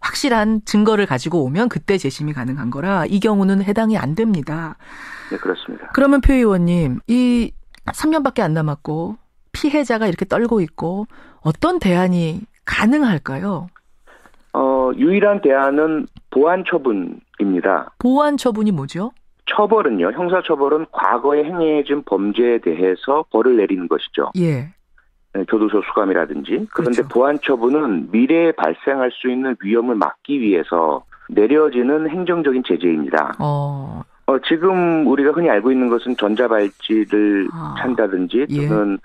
확실한 증거를 가지고 오면 그때 재심이 가능한 거라 이 경우는 해당이 안 됩니다. 네, 그렇습니다. 그러면 표 의원님, 이 3년밖에 안 남았고 피해자가 이렇게 떨고 있고 어떤 대안이 가능할까요? 유일한 대안은 보완 처분입니다. 보완 처분이 뭐죠? 처벌은요. 형사처벌은 과거에 행해진 범죄에 대해서 벌을 내리는 것이죠. 교도소 수감이라든지. 그런데 보완 처분은 미래에 발생할 수 있는 위험을 막기 위해서 내려지는 행정적인 제재입니다. 지금 우리가 흔히 알고 있는 것은 전자발찌를 찬다든지 또는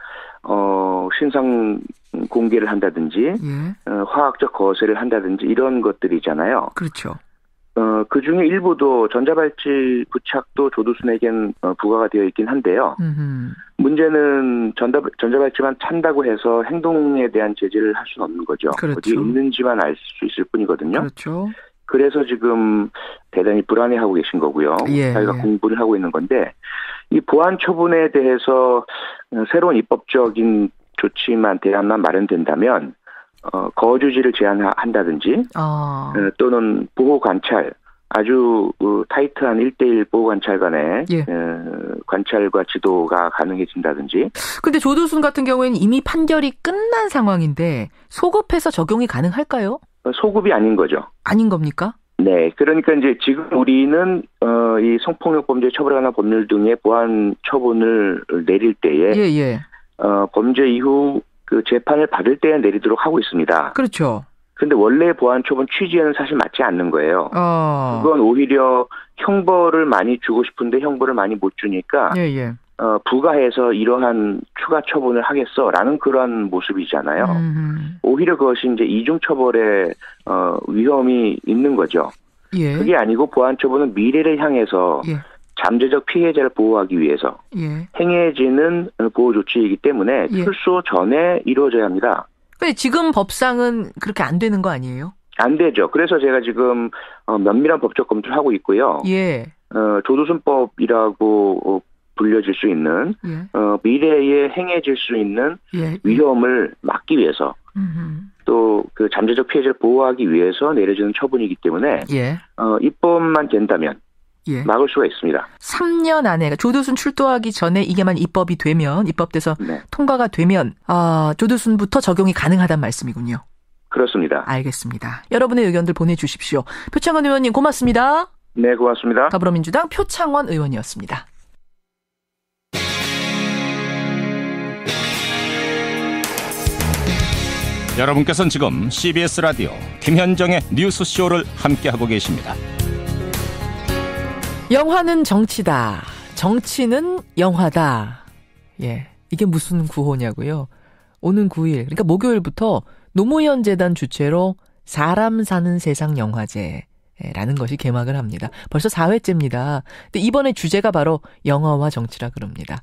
신상 공개를 한다든지 화학적 거세를 한다든지 이런 것들이잖아요. 그렇죠. 그중에 일부도 전자발찌 부착도 조두순에겐 부과가 되어 있긴 한데요. 문제는 전자발찌만 찬다고 해서 행동에 대한 제재를 할 수는 없는 거죠. 어디에 있는지만 알 수 있을 뿐이거든요. 그렇죠. 그래서 지금 대단히 불안해하고 계신 거고요. 자기가 공부를 하고 있는 건데 이 보완 처분에 대해서 새로운 입법적인 조치만 대안만 마련된다면 거주지를 제한한다든지 또는 보호 관찰 아주 타이트한 1:1 보호 관찰 간의 관찰과 지도가 가능해진다든지. 근데 조두순 같은 경우에는 이미 판결이 끝난 상황인데 소급해서 적용이 가능할까요? 소급이 아닌 거죠. 아닌 겁니까? 네. 그러니까 이제 지금 우리는 이 성폭력 범죄 처벌에 관한 법률 등의 보완 처분을 내릴 때에 범죄 이후 그 재판을 받을 때에 내리도록 하고 있습니다. 그렇죠. 그런데 원래 보완 처분 취지에는 사실 맞지 않는 거예요. 그건 오히려 형벌을 많이 주고 싶은데 형벌을 많이 못 주니까 부가해서 이러한 추가 처분을 하겠어라는 그런 모습이잖아요. 오히려 그것이 이제 이중 처벌의 위험이 있는 거죠. 그게 아니고 보완 처분은 미래를 향해서 잠재적 피해자를 보호하기 위해서 행해지는 보호 조치이기 때문에 출소 전에 이루어져야 합니다. 지금 법상은 그렇게 안 되는 거 아니에요? 안 되죠. 그래서 제가 지금 면밀한 법적 검토를 하고 있고요. 조두순법이라고 불려질 수 있는 미래에 행해질 수 있는 위험을 막기 위해서 또 그 잠재적 피해자를 보호하기 위해서 내려지는 처분이기 때문에 입법만 된다면 예. 막을 수가 있습니다. 3년 안에 조두순 출두하기 전에 이게만 입법돼서 네. 통과가 되면 조두순부터 적용이 가능하단 말씀이군요. 그렇습니다. 알겠습니다. 여러분의 의견들 보내주십시오. 표창원 의원님 고맙습니다. 네, 고맙습니다. 더불어민주당 표창원 의원이었습니다. 여러분께서는 지금 CBS 라디오 김현정의 뉴스쇼를 함께하고 계십니다. 영화는 정치다. 정치는 영화다. 예, 이게 무슨 구호냐고요. 오는 9일, 그러니까 목요일부터 노무현 재단 주최로 사람 사는 세상 영화제라는 것이 개막을 합니다. 벌써 4회째입니다. 근데 이번에 주제가 바로 영화와 정치라 그럽니다.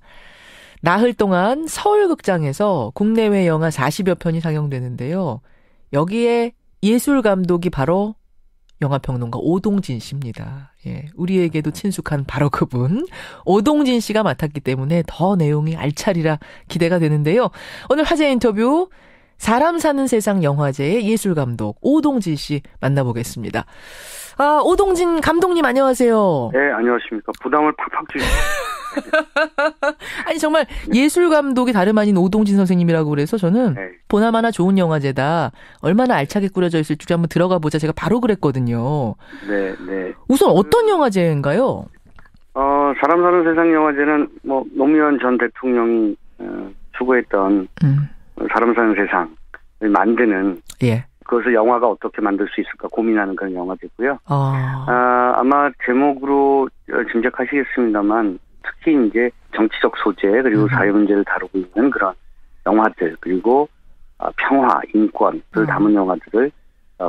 나흘 동안 서울극장에서 국내외 영화 40여 편이 상영되는데요. 여기에 예술 감독이 바로 영화평론가 오동진 씨입니다. 예, 우리에게도 친숙한 바로 그분. 오동진 씨가 맡았기 때문에 더 내용이 알차리라 기대가 되는데요. 오늘 화제 인터뷰 사람 사는 세상 영화제의 예술 감독 오동진 씨 만나보겠습니다. 오동진 감독님 안녕하세요. 네, 안녕하십니까. 부담을 팍팍 주시죠. 아니 정말 예술 감독이 다름 아닌 오동진 선생님이라고 그래서 저는 보나마나 좋은 영화제다. 얼마나 알차게 꾸려져 있을지 한번 들어가 보자. 제가 바로 그랬거든요. 네. 우선 어떤 영화제인가요? 사람 사는 세상 영화제는 노무현 전 대통령이 추구했던 사람 사는 세상을 만드는 그것을 영화가 어떻게 만들 수 있을까 고민하는 그런 영화제고요. 아마 제목으로 짐작하시겠습니다만 특히 이제 정치적 소재 그리고 사회 문제를 다루고 있는 그런 영화들 그리고 평화, 인권을 담은 영화들을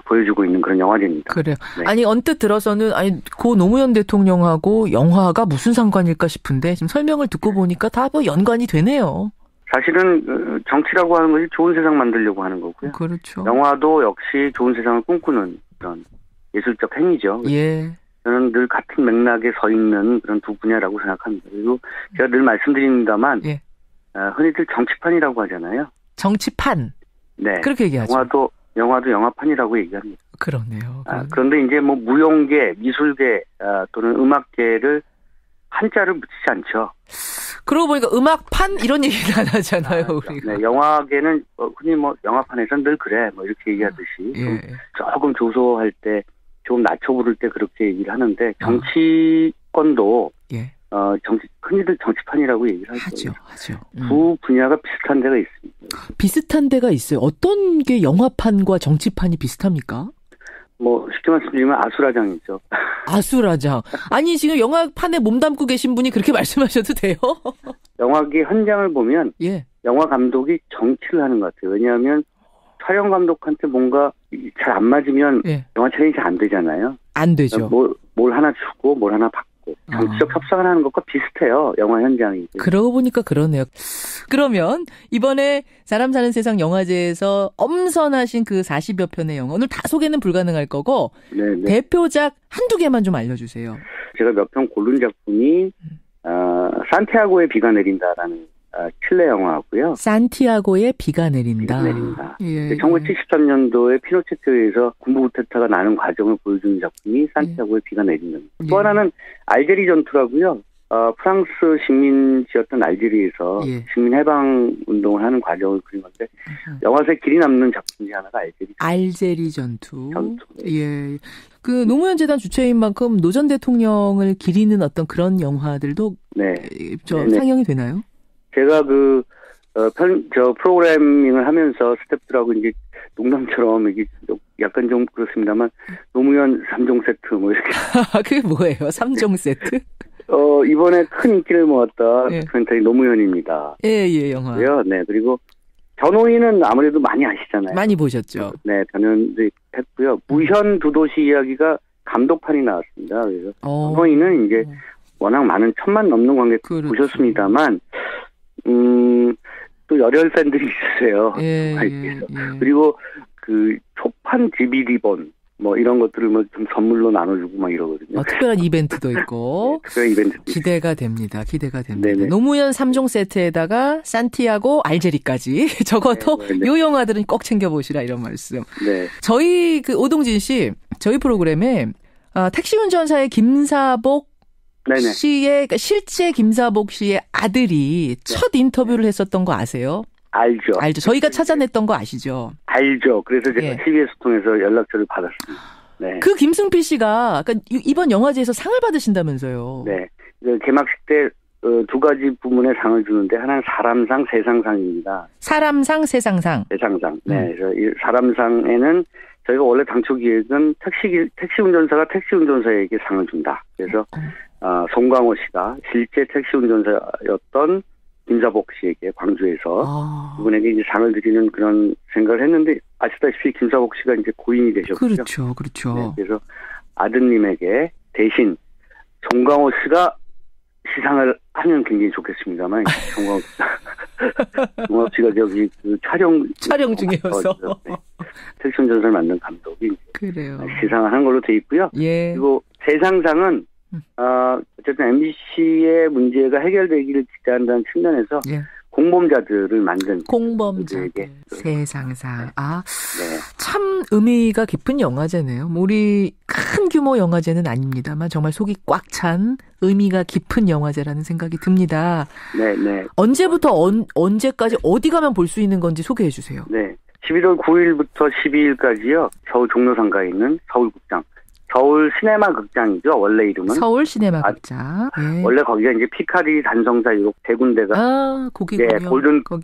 보여주고 있는 그런 영화제입니다. 그래요. 네. 아니 언뜻 들어서는 고 노무현 대통령하고 영화가 무슨 상관일까 싶은데 지금 설명을 듣고 보니까 다 연관이 되네요. 사실은 정치라고 하는 것이 좋은 세상 만들려고 하는 거고요. 그렇죠. 영화도 역시 좋은 세상을 꿈꾸는 그런 예술적 행위죠. 예. 저는 늘 같은 맥락에 서 있는 그런 두 분야라고 생각합니다. 그리고 제가 늘 말씀드립니다만 흔히들 정치판이라고 하잖아요. 정치판. 네. 그렇게 얘기하죠. 영화도 영화판이라고 얘기합니다. 그러네요. 그런데 이제 무용계, 미술계 또는 음악계를 한자를 붙이지 않죠. 그러고 보니까 음악판 이런 얘기를 안 하잖아요, 우리가. 네, 영화계는 흔히 영화판에서는 늘 그래 이렇게 얘기하듯이 조금 조소할 때 조금 낮춰 부를 때 그렇게 얘기를 하는데 정치권도 흔히들 정치판이라고 얘기를 하죠. 두 분야가 비슷한 데가 있습니다. 비슷한 데가 있어요. 어떤 게 영화판과 정치판이 비슷합니까? 쉽게 말씀드리면 아수라장이죠. 아수라장. 아니 지금 영화판에 몸담고 계신 분이 그렇게 말씀하셔도 돼요? 영화계 현장을 보면 영화 감독이 정치를 하는 것 같아요. 왜냐하면 촬영 감독한테 뭔가 잘 안 맞으면 영화 촬영이 잘 안 되잖아요. 안 되죠. 뭘 하나 주고 뭘 하나 받고 정치적 협상을 하는 것과 비슷해요. 영화 현장이. 그러고 보니까 그러네요. 그러면 이번에 사람 사는 세상 영화제에서 엄선하신 그 40여 편의 영화 오늘 다 소개는 불가능할 거고 대표작 한두 개만 좀 알려주세요. 제가 몇 편 고른 작품이 산티아고의 비가 내린다라는 칠레 영화고요. 산티아고의 비가 내린다. 1973년도에 피노체트에서 군부 쿠데타가 나는 과정을 보여주는 작품이 산티아고의 비가 내린다. 또 하나는 알제리 전투라고요. 프랑스 식민지였던 알제리에서 식민 해방 운동을 하는 과정을 그린 건데 영화사에 길이 남는 작품 중에 하나가 알제리 전투. 예. 그 노무현 재단 주최인 만큼 노 전 대통령을 기리는 어떤 그런 영화들도 상영이 되나요? 제가 프로그래밍을 하면서 스태프들하고 이제 농담처럼 이게 약간 좀 그렇습니다만 노무현 3종 세트 이렇게. 그게 뭐예요? 3종 세트? 이번에 큰 인기를 모았다 다큐멘터리 노무현입니다. 영화요. 네, 그리고 변호인은 아무래도 많이 아시잖아요. 많이 보셨죠. 네, 변호인도 했고요. 무현 두 도시 이야기가 감독판이 나왔습니다. 그래서 변호인은 이제 워낙 많은 1000만 넘는 관객 보셨습니다만 또 열혈 팬들이 있으세요. 그리고 그 초판 DVD본 이런 것들을 좀 선물로 나눠주고 이러거든요. 특별한 이벤트도 있고. 특별한 이벤트. 기대가 됩니다. 네네. 노무현 3종 세트에다가 산티아고 알제리까지 적어도 요 영화들은 꼭 챙겨보시라 이런 말씀. 네. 저희 오동진 씨 저희 프로그램에 택시 운전사의 김사복 씨의 그러니까 실제 김사복 씨의 아들이 첫 인터뷰를 했었던 거 아세요? 알죠. 저희가 찾아냈던 거 아시죠? 알죠. 그래서 제가 TBS 통해서 연락처를 받았습니다. 네. 그 김승필 씨가 그러니까 이번 영화제에서 상을 받으신다면서요? 네. 개막식 때 두 가지 부문의 상을 주는데 하나는 사람상, 세상상입니다. 사람상, 세상상. 세상상. 네. 그래서 이 사람상에는 저희가 원래 당초 기획은 택시 운전사가 택시 운전사에게 상을 준다. 그래서 송강호 씨가 실제 택시 운전사였던 김사복 씨에게 광주에서 이분에게 이제 상을 드리는 그런 생각을 했는데 아시다시피 김사복 씨가 이제 고인이 되셨죠. 그렇죠. 네, 그래서 아드님에게 대신 송강호 씨가 시상을 하면 굉장히 좋겠습니다만 송강호 씨가 저기 그 촬영 중이어서 네, 택시 운전사를 만든 감독이 그래요. 시상을 한 걸로 돼 있고요. 예. 그리고 세상상은 어쨌든 MBC의 문제가 해결되기를 기대한다는 측면에서 공범자들을 만든 공범자들 세상상 참 의미가 깊은 영화제네요. 우리 큰 규모 영화제는 아닙니다만 정말 속이 꽉 찬 의미가 깊은 영화제라는 생각이 듭니다. 네. 언제부터 언제까지 어디 가면 볼 수 있는 건지 소개해 주세요. 네. 11월 9일부터 12일까지요. 서울 종로상가에 있는 서울극장. 서울 시네마 극장이죠. 원래 이름은. 서울 시네마 극장. 원래 거기가 이제 피카디 단성사 이렇게 세 군데가. 거기군요.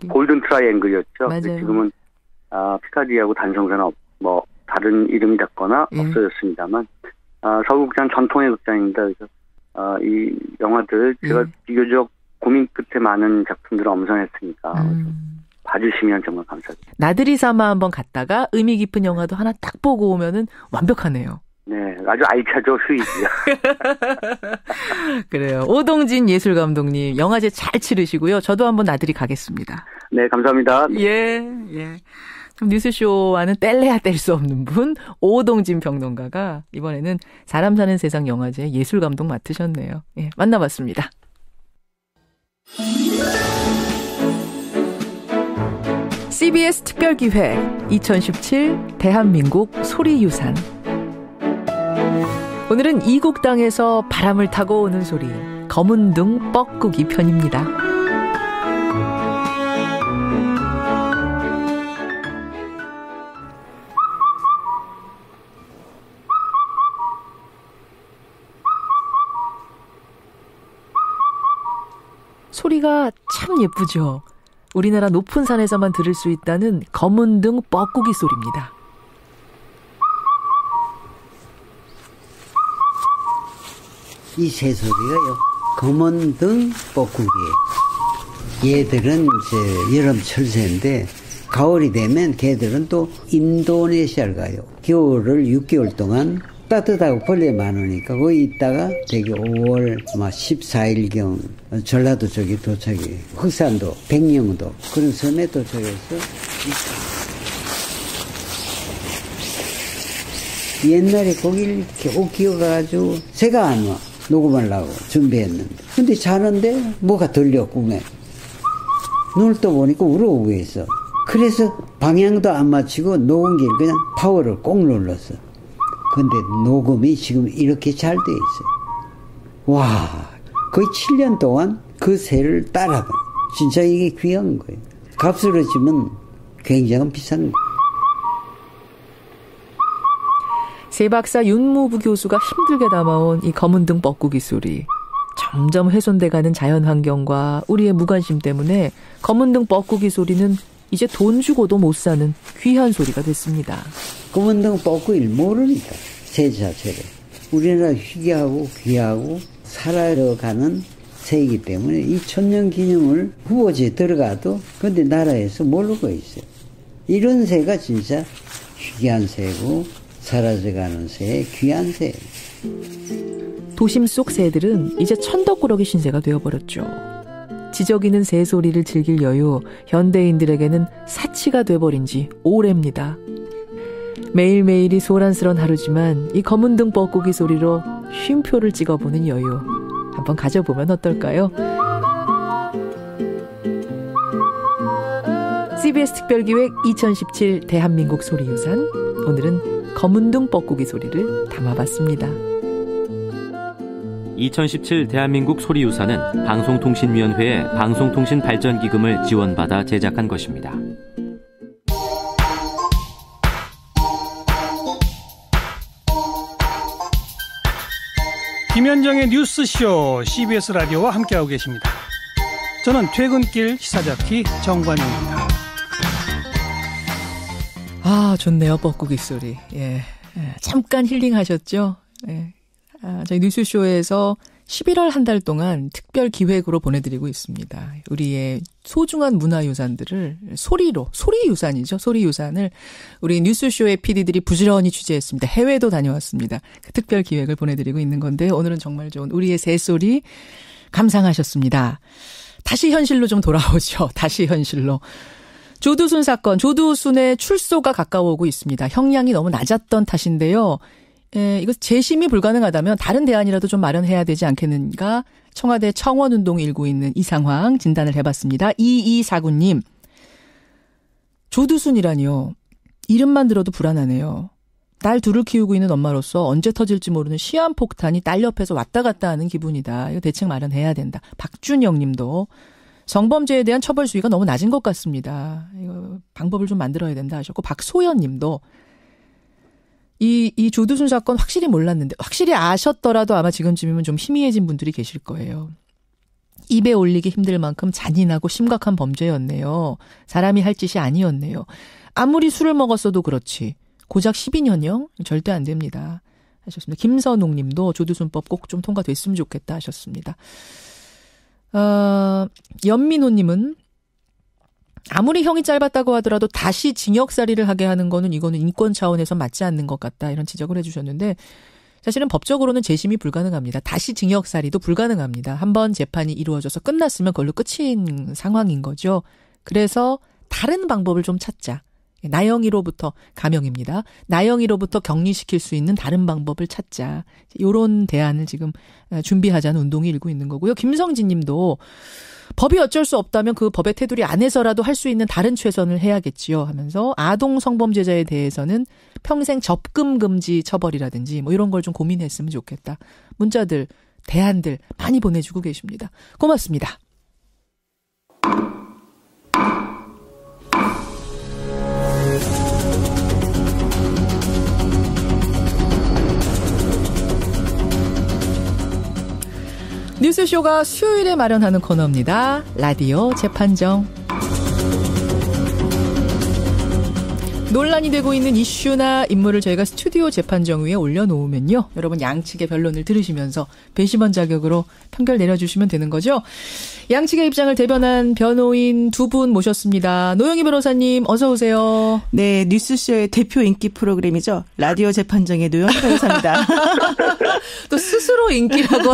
골든 트라이앵글이었죠. 맞아요. 지금은 피카디하고 단성사는 뭐 다른 이름이 됐거나 없어졌습니다만 서울극장 전통의 극장입니다. 그래서 이 영화들 제가 비교적 고민 끝에 많은 작품들을 엄선했으니까 봐주시면 정말 감사드립니다. 나들이 삼아 한번 갔다가 의미 깊은 영화도 하나 딱 보고 오면은 완벽하네요. 네, 아주 알차죠, 휴이지요. 그래요. 오동진 예술감독님, 영화제 잘 치르시고요. 저도 한번 나들이 가겠습니다. 네, 감사합니다. 예. 뉴스쇼와는 뗄래야 뗄 수 없는 분, 오동진 평론가가 이번에는 사람 사는 세상 영화제 예술감독 맡으셨네요. 예, 만나봤습니다. CBS 특별기획 2017 대한민국 소리유산. 오늘은 이곡당에서 바람을 타고 오는 소리, 검은둥 뻐꾸기 편입니다. 소리가 참 예쁘죠. 우리나라 높은 산에서만 들을 수 있다는 검은둥 뻐꾸기 소리입니다. 이 새소리가요, 검은둥 뻐꾸기예요. 얘들은 이제 여름철 새인데 가을이 되면 걔들은 또 인도네시아를 가요. 겨울을 6개월 동안 따뜻하고 벌레 많으니까 거기 있다가 되게 5월 14일경 전라도 쪽에 도착해요. 흑산도, 백령도 그런 섬에 도착해서 옛날에 거기를 이렇게 옥기어가지고 새가 안 와. 녹음하려고 준비했는데. 근데 자는데 뭐가 들려, 꿈에. 눈을 떠보니까 우러오고 있어. 그래서 방향도 안 맞추고 녹음기를 그냥 파워를 꼭 눌렀어. 근데 녹음이 지금 이렇게 잘 돼 있어요. 와, 거의 7년 동안 그 새를 따라가. 진짜 이게 귀한 거예요. 값으로 치면 굉장히 비싼 거예요. 세박사 윤무부 교수가 힘들게 담아온 이 검은둥 뻐꾸기 소리. 점점 훼손돼가는 자연환경과 우리의 무관심 때문에 검은둥 뻐꾸기 소리는 이제 돈 주고도 못 사는 귀한 소리가 됐습니다. 검은둥 뻐꾸기를 모르니까, 새 자체를. 우리나라 희귀하고 귀하고 사라져가는 새이기 때문에 이 천년기념을 후보지에 들어가도 근데 나라에서 모르고 있어요. 이런 새가 진짜 희귀한 새고 사라져가는 새의 귀한 새. 도심 속 새들은 이제 천덕꾸러기 신세가 되어버렸죠. 지저귀는 새 소리를 즐길 여유, 현대인들에게는 사치가 돼버린 지 오래입니다. 매일매일이 소란스런 하루지만 이 검은둥 뻐꾸기 소리로 쉼표를 찍어보는 여유 한번 가져보면 어떨까요? CBS 특별기획 2017 대한민국 소리유산. 오늘은 검은둥 뻐꾸기 소리를 담아봤습니다. 2017 대한민국 소리유산은 방송통신위원회의 방송통신발전기금을 지원받아 제작한 것입니다. 김현정의 뉴스쇼 CBS 라디오와 함께하고 계십니다. 저는 퇴근길 시사잡기 정관용입니다. 아, 좋네요. 뻐꾸기 소리. 예. 잠깐 힐링하셨죠? 예. 저희 뉴스쇼에서 11월 한 달 동안 특별 기획으로 보내드리고 있습니다. 우리의 소중한 문화유산들을 소리유산이죠. 소리유산을 우리 뉴스쇼의 PD들이 부지런히 취재했습니다. 해외도 다녀왔습니다. 그 특별 기획을 보내드리고 있는 건데 오늘은 정말 좋은 우리의 새소리 감상하셨습니다. 다시 현실로 좀 돌아오죠. 다시 현실로. 조두순 사건, 조두순의 출소가 가까워오고 있습니다. 형량이 너무 낮았던 탓인데요. 이거 재심이 불가능하다면 다른 대안이라도 좀 마련해야 되지 않겠는가? 청와대 청원운동이 일고 있는 이 상황 진단을 해봤습니다. 2249님. 조두순이라니요. 이름만 들어도 불안하네요. 딸 둘을 키우고 있는 엄마로서 언제 터질지 모르는 시한폭탄이 딸 옆에서 왔다 갔다 하는 기분이다. 이거 대책 마련해야 된다. 박준영 님도 성범죄에 대한 처벌 수위가 너무 낮은 것 같습니다. 이거 방법을 좀 만들어야 된다 하셨고, 박소연 님도 이 조두순 사건 확실히 몰랐는데, 확실히 아셨더라도 아마 지금쯤이면 좀 희미해진 분들이 계실 거예요. 입에 올리기 힘들 만큼 잔인하고 심각한 범죄였네요. 사람이 할 짓이 아니었네요. 아무리 술을 먹었어도 그렇지. 고작 12년형? 절대 안 됩니다. 하셨습니다. 김선웅 님도 조두순법 꼭 좀 통과됐으면 좋겠다 하셨습니다. 연민호 님은 아무리 형이 짧았다고 하더라도 다시 징역살이를 하게 하는 거는 이거는 인권 차원에서 맞지 않는 것 같다. 이런 지적을 해주셨는데 사실은 법적으로는 재심이 불가능합니다. 다시 징역살이도 불가능합니다. 한번 재판이 이루어져서 끝났으면 그걸로 끝인 상황인 거죠. 그래서 다른 방법을 좀 찾자. 나영이로부터 감형입니다. 나영이로부터 격리시킬 수 있는 다른 방법을 찾자. 이런 대안을 지금 준비하자는 운동이 일고 있는 거고요. 김성진 님도 법이 어쩔 수 없다면 그 법의 테두리 안에서라도 할 수 있는 다른 최선을 해야겠지요 하면서 아동 성범죄자에 대해서는 평생 접근 금지 처벌이라든지 뭐 이런 걸 좀 고민했으면 좋겠다. 문자들, 대안들 많이 보내주고 계십니다. 고맙습니다. 뉴스쇼가 수요일에 마련하는 코너입니다. 라디오 재판정. 논란이 되고 있는 이슈나 인물을 저희가 스튜디오 재판정 위에 올려놓으면요. 여러분 양측의 변론을 들으시면서 배심원 자격으로 판결 내려주시면 되는 거죠. 양측의 입장을 대변한 변호인 두 분 모셨습니다. 노영희 변호사님 어서 오세요. 네, 뉴스쇼의 대표 인기 프로그램이죠. 라디오 재판정의 노영희 변호사입니다. 또 스스로 인기라고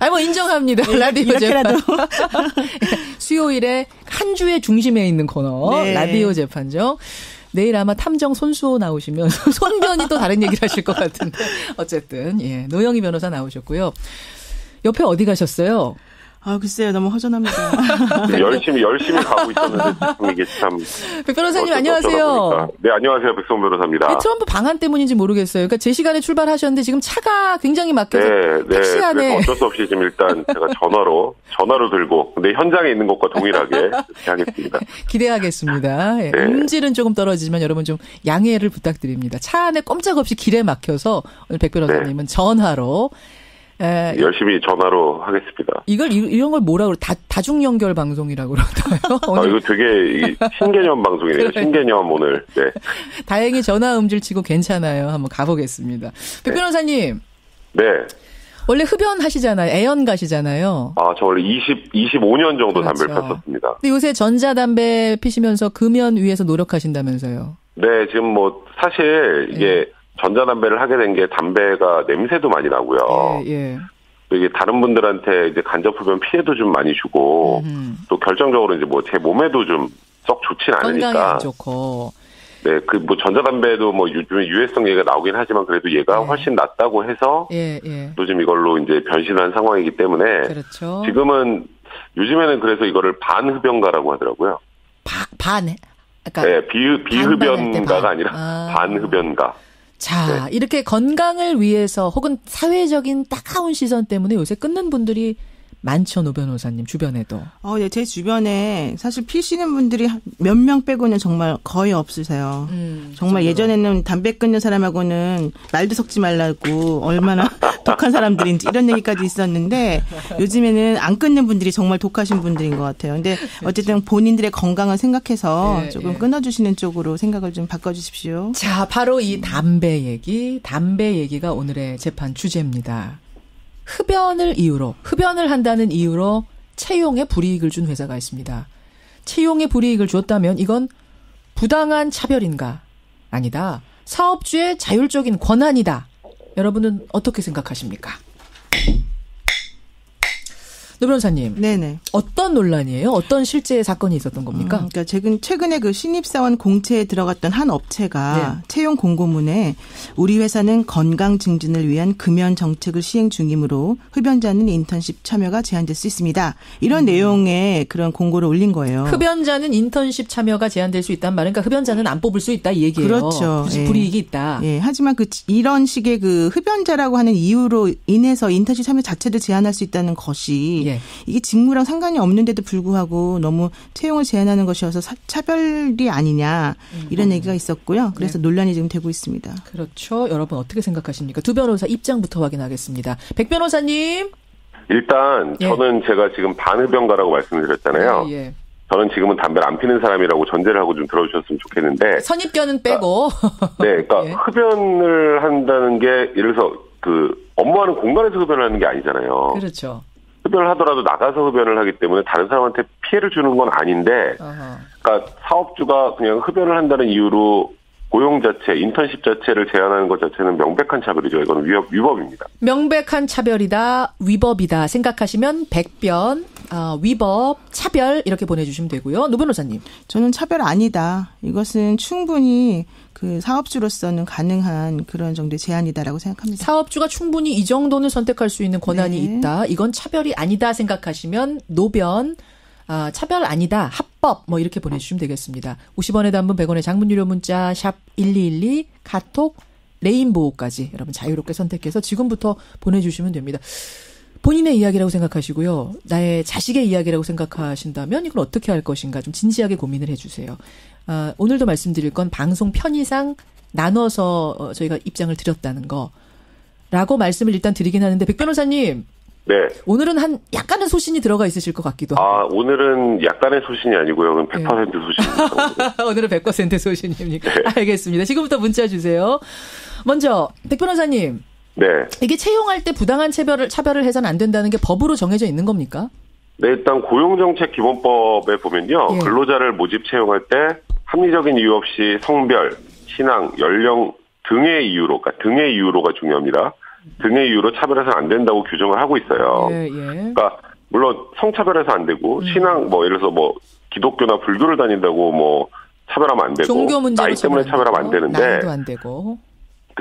뭐 인정합니다. 네, 라디오 재판정. 수요일에 한 주의 중심에 있는 코너. 네. 라디오 재판정. 내일 아마 탐정 손수호 나오시면 손변이 또 다른 얘기를 하실 것 같은데 어쨌든 예, 노영희 변호사 나오셨고요. 옆에 어디 가셨어요? 아, 글쎄요. 너무 허전합니다. 네, 열심히 가고 있었는데 지금 이게 참. 백 변호사님 안녕하세요. 네, 안녕하세요. 백성원 변호사입니다. 네, 트럼프 방한 때문인지 모르겠어요. 그러니까 제 시간에 출발하셨는데 지금 차가 굉장히 막혀서 택시 안에. 어쩔 수 없이 지금 일단 제가 전화로 들고 근데 현장에 있는 것과 동일하게 이렇게 하겠습니다. 기대하겠습니다. 네. 음질은 조금 떨어지지만 여러분 좀 양해를 부탁드립니다. 차 안에 꼼짝없이 길에 막혀서 오늘 백 변호사님은 네. 전화로. 열심히 전화로 하겠습니다. 이런 걸 뭐라 그래? 다중 연결 방송이라고 그러나요? 이거 되게 신개념 방송이네요. 신개념 오늘. 네. 다행히 전화 음질 치고 괜찮아요. 한번 가보겠습니다. 백 변호사님. 네. 원래 흡연하시잖아요. 애연 가시잖아요. 아, 저 원래 25년 정도 그렇죠. 담배를 폈었습니다. 근데 요새 전자담배 피시면서 금연 위해서 노력하신다면서요? 네, 지금 뭐 사실 이게 전자담배를 하게 된 게 담배가 냄새도 많이 나고요. 예. 이게 다른 분들한테 이제 간접 흡연 피해도 좀 많이 주고 또 결정적으로 이제 뭐 제 몸에도 좀 썩 좋진 않으니까. 건강에 안 좋고. 네, 그 뭐 전자담배도 뭐 요즘에 유해성 얘기가 나오긴 하지만 그래도 얘가 훨씬 낫다고 해서 요즘 이걸로 이제 변신한 상황이기 때문에 그렇죠. 지금은 요즘에는 그래서 이거를 반흡연가라고 하더라고요. 반? 그러니까 네, 비흡연가가 아니라 반흡연가. 자, 네. 이렇게 건강을 위해서 혹은 사회적인 따가운 시선 때문에 요새 끊는 분들이 많죠, 노 변호사님 주변에도. 네, 제 주변에 사실 피시는 분들이 몇 명 빼고는 정말 거의 없으세요. 정말 예전에는 담배 끊는 사람하고는 말도 섞지 말라고 얼마나 독한 사람들인지 이런 얘기까지 있었는데 요즘에는 안 끊는 분들이 정말 독하신 분들인 것 같아요. 근데 어쨌든 본인들의 건강을 생각해서 네, 조금 끊어주시는 쪽으로 생각을 좀 바꿔주십시오. 자, 바로 이 담배 얘기가 오늘의 재판 주제입니다. 흡연을 한다는 이유로 채용에 불이익을 준 회사가 있습니다. 채용에 불이익을 줬다면 이건 부당한 차별인가? 아니다. 사업주의 자율적인 권한이다. 여러분은 어떻게 생각하십니까? 노 변호사님. 네네. 어떤 논란이에요? 어떤 실제 사건이 있었던 겁니까? 그러니까 최근에 그 신입사원 공채에 들어갔던 한 업체가 네. 채용 공고문에 우리 회사는 건강 증진을 위한 금연 정책을 시행 중이므로 흡연자는 인턴십 참여가 제한될 수 있습니다. 이런 내용의 그런 공고를 올린 거예요. 흡연자는 인턴십 참여가 제한될 수 있단 말은 그러니까 흡연자는 안 뽑을 수 있다 이 얘기예요. 그렇죠. 예. 불이익이 있다. 예. 하지만 이런 식의 그 흡연자라고 하는 이유로 인해서 인턴십 참여 자체를 제한할 수 있다는 것이 예. 이게 직무랑 상관이 없는데도 불구하고 너무 채용을 제한하는 것이어서 차별이 아니냐 이런 얘기가 있었고요. 그래서 네. 논란이 지금 되고 있습니다. 그렇죠. 여러분 어떻게 생각하십니까? 두 변호사 입장부터 확인하겠습니다. 백 변호사님. 일단 저는 제가 지금 반흡연가라고 말씀드렸잖아요. 예. 저는 지금은 담배를 안 피는 사람이라고 전제를 하고 좀 들어주셨으면 좋겠는데. 선입견은 빼고. 네, 그러니까 예. 흡연을 한다는 게 예를 들어서 업무하는 공간에서 흡연을 하는 게 아니잖아요. 그렇죠. 흡연을 하더라도 나가서 흡연을 하기 때문에 다른 사람한테 피해를 주는 건 아닌데, 그러니까 사업주가 그냥 흡연을 한다는 이유로 고용 자체, 인턴십 자체를 제한하는 것 자체는 명백한 차별이죠. 이건 위법입니다. 명백한 차별이다, 위법이다 생각하시면 백변, 위법, 차별 이렇게 보내주시면 되고요. 노 변호사님. 저는 차별 아니다. 이것은 충분히 그 사업주로서는 가능한 그런 정도의 제한이다라고 생각합니다. 사업주가 충분히 이 정도는 선택할 수 있는 권한이 네. 있다. 이건 차별이 아니다 생각하시면 노변, 차별 아니다, 합법 뭐 이렇게 보내주시면 되겠습니다. 50원의 단문 100원의 장문 유료 문자 샵 1212 카톡 레인보우까지 여러분 자유롭게 선택해서 지금부터 보내주시면 됩니다. 본인의 이야기라고 생각하시고요. 나의 자식의 이야기라고 생각하신다면 이걸 어떻게 할 것인가 좀 진지하게 고민을 해주세요. 오늘도 말씀드릴 건 방송 편의상 나눠서 저희가 입장을 드렸다는 거라고 말씀을 일단 드리긴 하는데 백 변호사님. 네. 오늘은 약간의 소신이 들어가 있으실 것 같기도 하고. 오늘은 약간의 소신이 아니고요. 100% 소신입니다. 오늘은 100% 소신입니까? 네. 알겠습니다. 지금부터 문자 주세요. 먼저 백 변호사님. 네. 이게 채용할 때 부당한 차별을 해서는 안 된다는 게 법으로 정해져 있는 겁니까? 네, 일단 고용정책기본법에 보면요. 예. 근로자를 모집 채용할 때 합리적인 이유 없이 성별, 신앙, 연령 등의 이유로가 중요합니다. 등의 이유로 차별해서는 안 된다고 규정을 하고 있어요. 예. 그러니까 물론 성차별해서 안 되고 신앙 예를 들어서 기독교나 불교를 다닌다고 차별하면 안 되고 종교 문제로 나이 때문에 차별하면 안 되는데 나이도 안 되고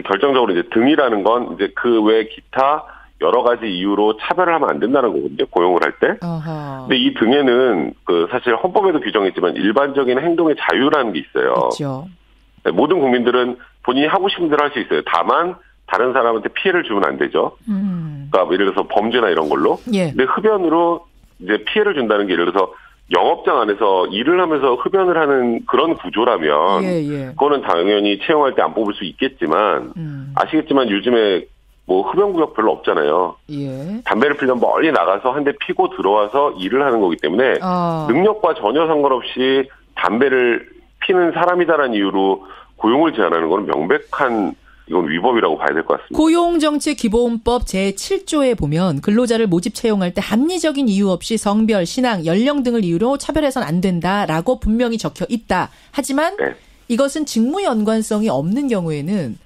결정적으로 이제 등이라는 건 이제 그 외 기타 여러 가지 이유로 차별을 하면 안 된다는 거거든요. 고용을 할 때. 근데 이 등에는 사실 헌법에도 규정했지만 일반적인 행동의 자유라는 게 있어요. 그렇죠. 네, 모든 국민들은 본인이 하고 싶은 대로 할 수 있어요. 다만 다른 사람한테 피해를 주면 안 되죠. 그러니까 예를 들어서 범죄나 이런 걸로. 예. 근데 흡연으로 이제 피해를 준다는 게 예를 들어서 영업장 안에서 일을 하면서 흡연을 하는 그런 구조라면 그거는 당연히 채용할 때 안 뽑을 수 있겠지만 아시겠지만 요즘에 흡연구역 별로 없잖아요. 예. 담배를 피려면 멀리 나가서 한 대 피고 들어와서 일을 하는 거기 때문에 능력과 전혀 상관없이 담배를 피는 사람이다라는 이유로 고용을 제한하는 건 명백한 이건 위법이라고 봐야 될 것 같습니다. 고용정책기본법 제7조에 보면 근로자를 모집 채용할 때 합리적인 이유 없이 성별, 신앙, 연령 등을 이유로 차별해서는 안 된다라고 분명히 적혀 있다. 하지만 네. 이것은 직무 연관성이 없는 경우에는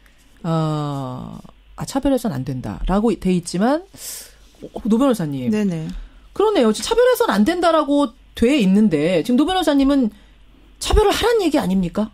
차별해서는 안 된다라고 돼 있지만 노 변호사님. 네네. 그러네요. 차별해서는 안 된다라고 돼 있는데 지금 노 변호사님은 차별을 하라는 얘기 아닙니까?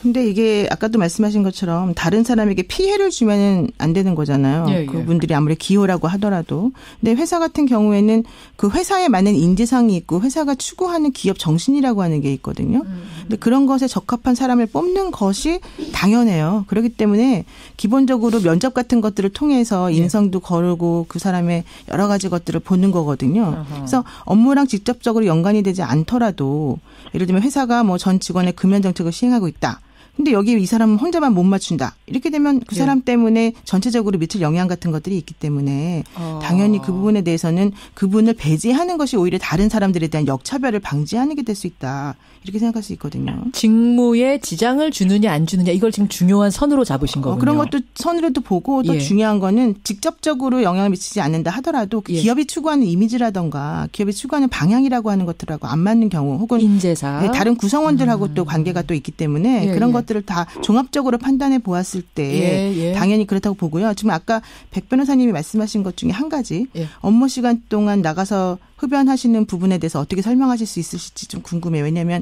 근데 이게 아까도 말씀하신 것처럼 다른 사람에게 피해를 주면 안 되는 거잖아요. 예, 예. 그분들이 아무리 기호라고 하더라도. 근데 회사 같은 경우에는 그 회사에 맞는 인재상이 있고 회사가 추구하는 기업 정신이라고 하는 게 있거든요. 근데 그런 것에 적합한 사람을 뽑는 것이 당연해요. 그렇기 때문에 기본적으로 면접 같은 것들을 통해서 인성도 거르고 그 사람의 여러 가지 것들을 보는 거거든요. 그래서 업무랑 직접적으로 연관이 되지 않더라도 예를 들면 회사가 뭐 전 직원의 금연 정책을 시행하고 있다. 근데 여기 이 사람은 혼자만 못 맞춘다. 이렇게 되면 그 사람 때문에 전체적으로 미칠 영향 같은 것들이 있기 때문에 당연히 그 부분에 대해서는 그분을 배제하는 것이 오히려 다른 사람들에 대한 역차별을 방지하는 게 될 수 있다. 이렇게 생각할 수 있거든요. 직무에 지장을 주느냐 안 주느냐 이걸 지금 중요한 선으로 잡으신 거군요. 그런 것도 선으로도 보고 또 중요한 거는 직접적으로 영향을 미치지 않는다 하더라도 그 기업이 추구하는 이미지라든가 기업이 추구하는 방향이라고 하는 것들하고 안 맞는 경우 혹은 인재상 다른 구성원들하고 또 관계가 또 있기 때문에 그런 것들을 다 종합적으로 판단해 보았을 때 당연히 그렇다고 보고요. 지금 아까 백 변호사님이 말씀하신 것 중에 한 가지 업무 시간 동안 나가서 흡연하시는 부분에 대해서 어떻게 설명하실 수 있으실지 좀 궁금해요. 왜냐하면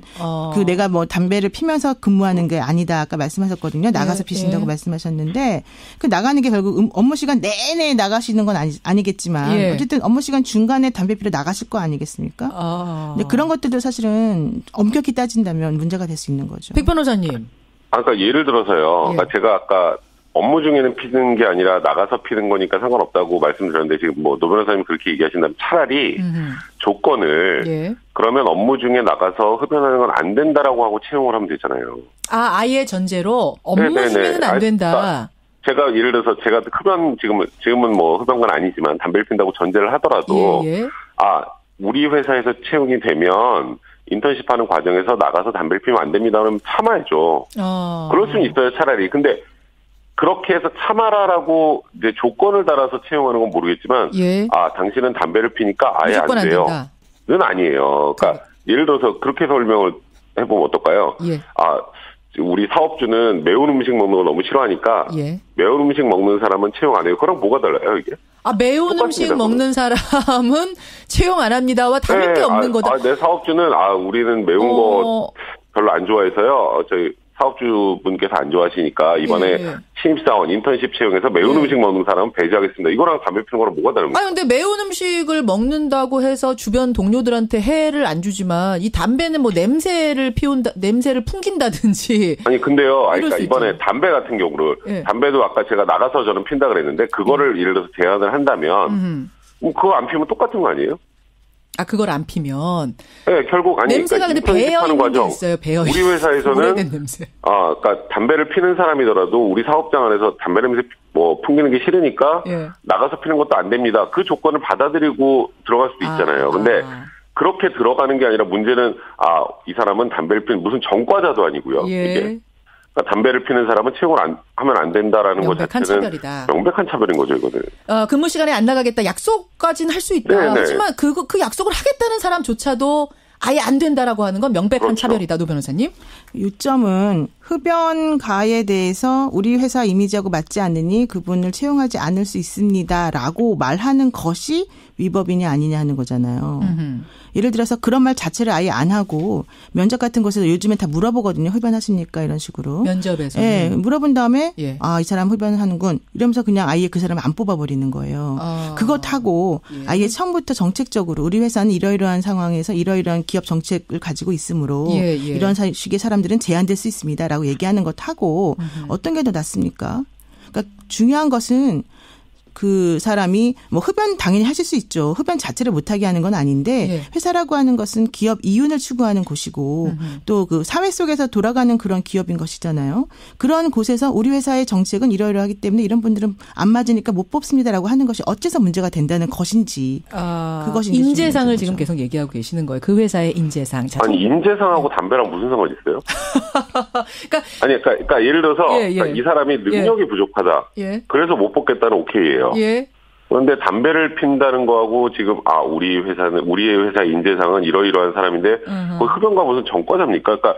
그 내가 뭐 담배를 피면서 근무하는 게 아니다. 아까 말씀하셨거든요. 나가서 피신다고 말씀하셨는데 그 나가는 게 결국 업무 시간 내내 나가시는 건 아니겠지만 어쨌든 업무 시간 중간에 담배 피러 나가실 거 아니겠습니까? 근데 그런 것들도 사실은 엄격히 따진다면 문제가 될 수 있는 거죠. 백 변호사님. 아까 예를 들어서요. 그러니까 제가 아까 업무 중에는 피는 게 아니라 나가서 피는 거니까 상관없다고 말씀드렸는데 지금 뭐 노 변호사님 그렇게 얘기하신다면 차라리 조건을 그러면 업무 중에 나가서 흡연하는 건 안 된다라고 하고 채용을 하면 되잖아요. 아예 전제로 업무 중에는 안 된다. 제가 예를 들어서 제가 흡연 지금은 뭐 흡연건 아니지만 담배를 핀다고 전제를 하더라도 우리 회사에서 채용이 되면 인턴십 하는 과정에서 나가서 담배를 피우면 안 됩니다. 그러면 참아야죠. 그럴 수는 있어요, 차라리. 근데 그렇게 해서 참아라라고 이제 조건을 달아서 채용하는 건 모르겠지만, 당신은 담배를 피니까 아예 안 돼요. 는 아니에요. 그러니까 예를 들어서 그렇게 설명을 해보면 어떨까요? 우리 사업주는 매운 음식 먹는 거 너무 싫어하니까 매운 음식 먹는 사람은 채용 안 해요. 그럼 뭐가 달라요, 이게? 매운 음식 먹는 사람은 채용 안 합니다와 다를 게 없는 거다. 내 사업주는 우리는 매운 거 별로 안 좋아해서요. 저희 사업주분께서 안 좋아하시니까 이번에 신입사원 인턴십 채용해서 매운 음식 먹는 사람은 배제하겠습니다. 이거랑 담배 피는 거랑 뭐가 다른 거예요? 근데 매운 음식을 먹는다고 해서 주변 동료들한테 해를 안 주지만 이 담배는 뭐 냄새를 풍긴다든지. 아니 근데요. 그러니까 이번에 담배 같은 경우를 담배도 아까 제가 나가서 저는 핀다 그랬는데 그거를 예를 들어서 제안을 한다면 그거 안 피우면 똑같은 거 아니에요? 그걸 안 피면. 네, 결국 냄새가 근데 배어 있는 게 있어요. 배어 우리 회사에서는 오래된 냄새. 그러니까 담배를 피는 사람이더라도 우리 사업장 안에서 담배 냄새 풍기는 게 싫으니까 나가서 피는 것도 안 됩니다. 그 조건을 받아들이고 들어갈 수도 있잖아요. 근데 그렇게 들어가는 게 아니라 문제는 이 사람은 담배를 피는 무슨 전과자도 아니고요. 이게. 그러니까 담배를 피는 사람은 채용을 하면 안 된다라는 것 자체는 차별이다. 명백한 차별인 거죠, 이거는. 근무 시간에 안 나가겠다. 약속까지는 할 수 있다. 네네. 하지만 그 약속을 하겠다는 사람조차도 아예 안 된다라고 하는 건 명백한 차별이다, 노 변호사님. 요점은 흡연가에 대해서 우리 회사 이미지하고 맞지 않으니 그분을 채용하지 않을 수 있습니다라고 말하는 것이 위법이냐 아니냐 하는 거잖아요. 예를 들어서 그런 말 자체를 아예 안 하고 면접 같은 곳에서 요즘엔 다 물어보거든요. 흡연하십니까? 이런 식으로. 면접에서. 물어본 다음에 이 사람 흡연하는군. 이러면서 그냥 아예 그 사람을 안 뽑아버리는 거예요. 그것하고 아예 처음부터 정책적으로 우리 회사는 이러이러한 상황에서 이러이러한 기업 정책을 가지고 있으므로 이런 식의 사람들은 제한될 수 있습니다라고 얘기하는 것하고 어떤 게 더 낫습니까? 그러니까 중요한 것은 그 사람이 뭐 흡연 당연히 하실 수 있죠. 흡연 자체를 못하게 하는 건 아닌데 회사라고 하는 것은 기업 이윤을 추구하는 곳이고 또 그 사회 속에서 돌아가는 그런 기업인 것이잖아요. 그런 곳에서 우리 회사의 정책은 이러이러하기 때문에 이런 분들은 안 맞으니까 못 뽑습니다라고 하는 것이 어째서 문제가 된다는 것인지 그것이 인재상을 지금 계속 얘기하고 계시는 거예요. 그 회사의 인재상. 아니 인재상하고 담배랑 무슨 상관이 있어요? 그러니까 예를 들어서 그러니까 이 사람이 능력이 부족하다. 그래서 못 뽑겠다는 오케이예요. 그런데 담배를 핀다는 거하고 지금 우리의 회사 인재상은 이러이러한 사람인데 그 흡연과 무슨 전과자입니까? 그러니까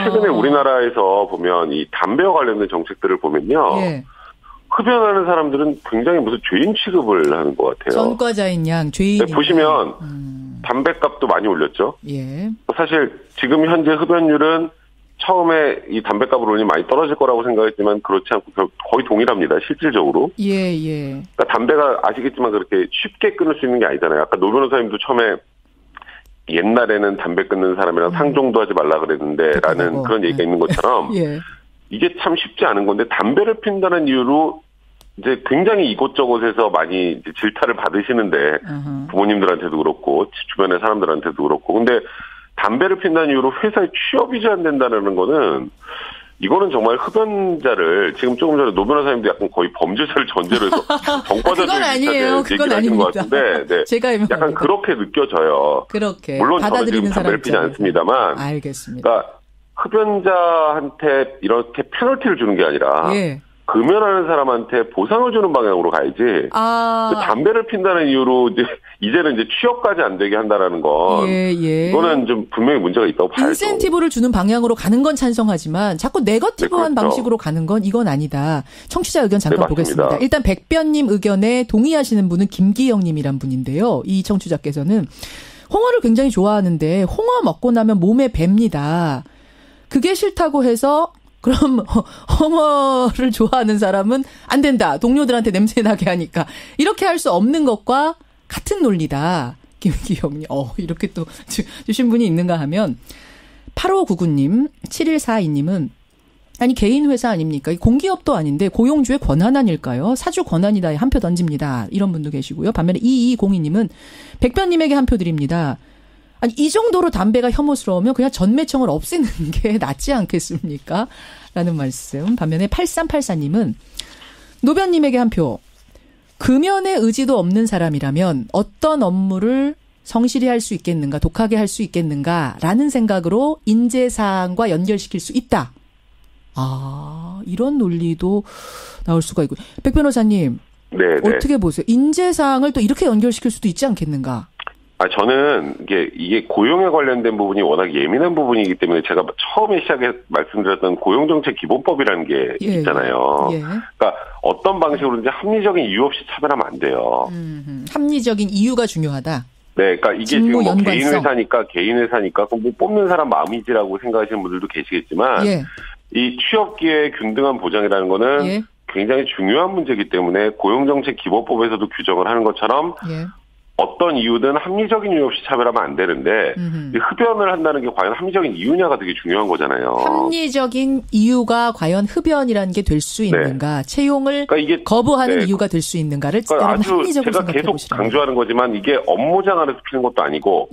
최근에 우리나라에서 보면 이 담배와 관련된 정책들을 보면요. 흡연하는 사람들은 굉장히 무슨 죄인 취급을 하는 것 같아요. 전과자인 양, 죄인. 보시면 담배값도 많이 올렸죠. 사실 지금 현재 흡연율은 처음에 이 담배값 오르니 많이 떨어질 거라고 생각했지만 그렇지 않고 거의 동일합니다. 실질적으로. 예. 그러니까 담배가 아시겠지만 그렇게 쉽게 끊을 수 있는 게 아니잖아요. 아까 노 변호사님도 처음에 옛날에는 담배 끊는 사람이랑 상종도 하지 말라 그랬는데 라는 그런 얘기가 있는 것처럼 예. 이게 참 쉽지 않은 건데 담배를 핀다는 이유로 이제 굉장히 이곳저곳에서 많이 이제 질타를 받으시는데 부모님들한테도 그렇고 주변의 사람들한테도 그렇고 근데 담배를 핀다는 이유로 회사에 취업이 제한된다는 거는 이거는 정말 흡연자를 지금 조금 전에 노 변호사님도 약간 거의 범죄자를 전제로 해서 전과자들 그건 아니에요. 그건 아닙니다. 것 같은데 네. 제가 약간 그렇게 느껴져요. 그렇게 물론 저는 지금 받아들이는 담배를 피지 않습니다만 알겠습니다. 그러니까 흡연자한테 이렇게 페널티를 주는 게 아니라 금연하는 사람한테 보상을 주는 방향으로 가야지. 담배를 핀다는 이유로 이제는 취업까지 안 되게 한다라는 건 이거는 좀 분명히 문제가 있다고 봐야죠. 인센티브를 주는 방향으로 가는 건 찬성하지만 자꾸 네거티브한 방식으로 가는 건 이건 아니다. 청취자 의견 잠깐 보겠습니다. 일단 백변님 의견에 동의하시는 분은 김기영님이란 분인데요. 이 청취자께서는 홍어를 굉장히 좋아하는데 홍어 먹고 나면 몸에 뵭니다. 그게 싫다고 해서 그럼 홍어를 좋아하는 사람은 안 된다. 동료들한테 냄새 나게 하니까. 이렇게 할 수 없는 것과 같은 논리다. 김기영님. 이렇게 또 주신 분이 있는가 하면 8599님, 7142님은 아니 개인 회사 아닙니까? 공기업도 아닌데 고용주의 권한 아닐까요? 사주 권한이다에 한 표 던집니다. 이런 분도 계시고요. 반면에 2202님은 백변님에게 한 표 드립니다. 아니 이 정도로 담배가 혐오스러우면 그냥 전매청을 없애는 게 낫지 않겠습니까? 라는 말씀. 반면에 8384님은 노변님에게 한 표. 금연의 의지도 없는 사람이라면 어떤 업무를 성실히 할 수 있겠는가, 독하게 할 수 있겠는가라는 생각으로 인재사항과 연결시킬 수 있다. 이런 논리도 나올 수가 있고. 백 변호사님, 어떻게 보세요? 인재사항을 또 이렇게 연결시킬 수도 있지 않겠는가? 저는 이게 고용에 관련된 부분이 워낙 예민한 부분이기 때문에 제가 처음에 시작에 말씀드렸던 고용정책 기본법이라는 게 있잖아요. 그러니까 어떤 방식으로든지 합리적인 이유 없이 차별하면 안 돼요. 합리적인 이유가 중요하다. 네, 그러니까 이게 지금 개인 회사니까 뭐 뽑는 사람 마음이지라고 생각하시는 분들도 계시겠지만 이 취업 기회의 균등한 보장이라는 거는 굉장히 중요한 문제이기 때문에 고용정책 기본법에서도 규정을 하는 것처럼 어떤 이유든 합리적인 이유 없이 차별하면 안 되는데 흡연을 한다는 게 과연 합리적인 이유냐가 되게 중요한 거잖아요. 합리적인 이유가 과연 흡연이라는 게 될 수 있는가, 채용을 거부하는 이유가 될 수 있는가를 합리적으로 제가 계속 강조하는 거지만 이게 업무장 안에서 피는 것도 아니고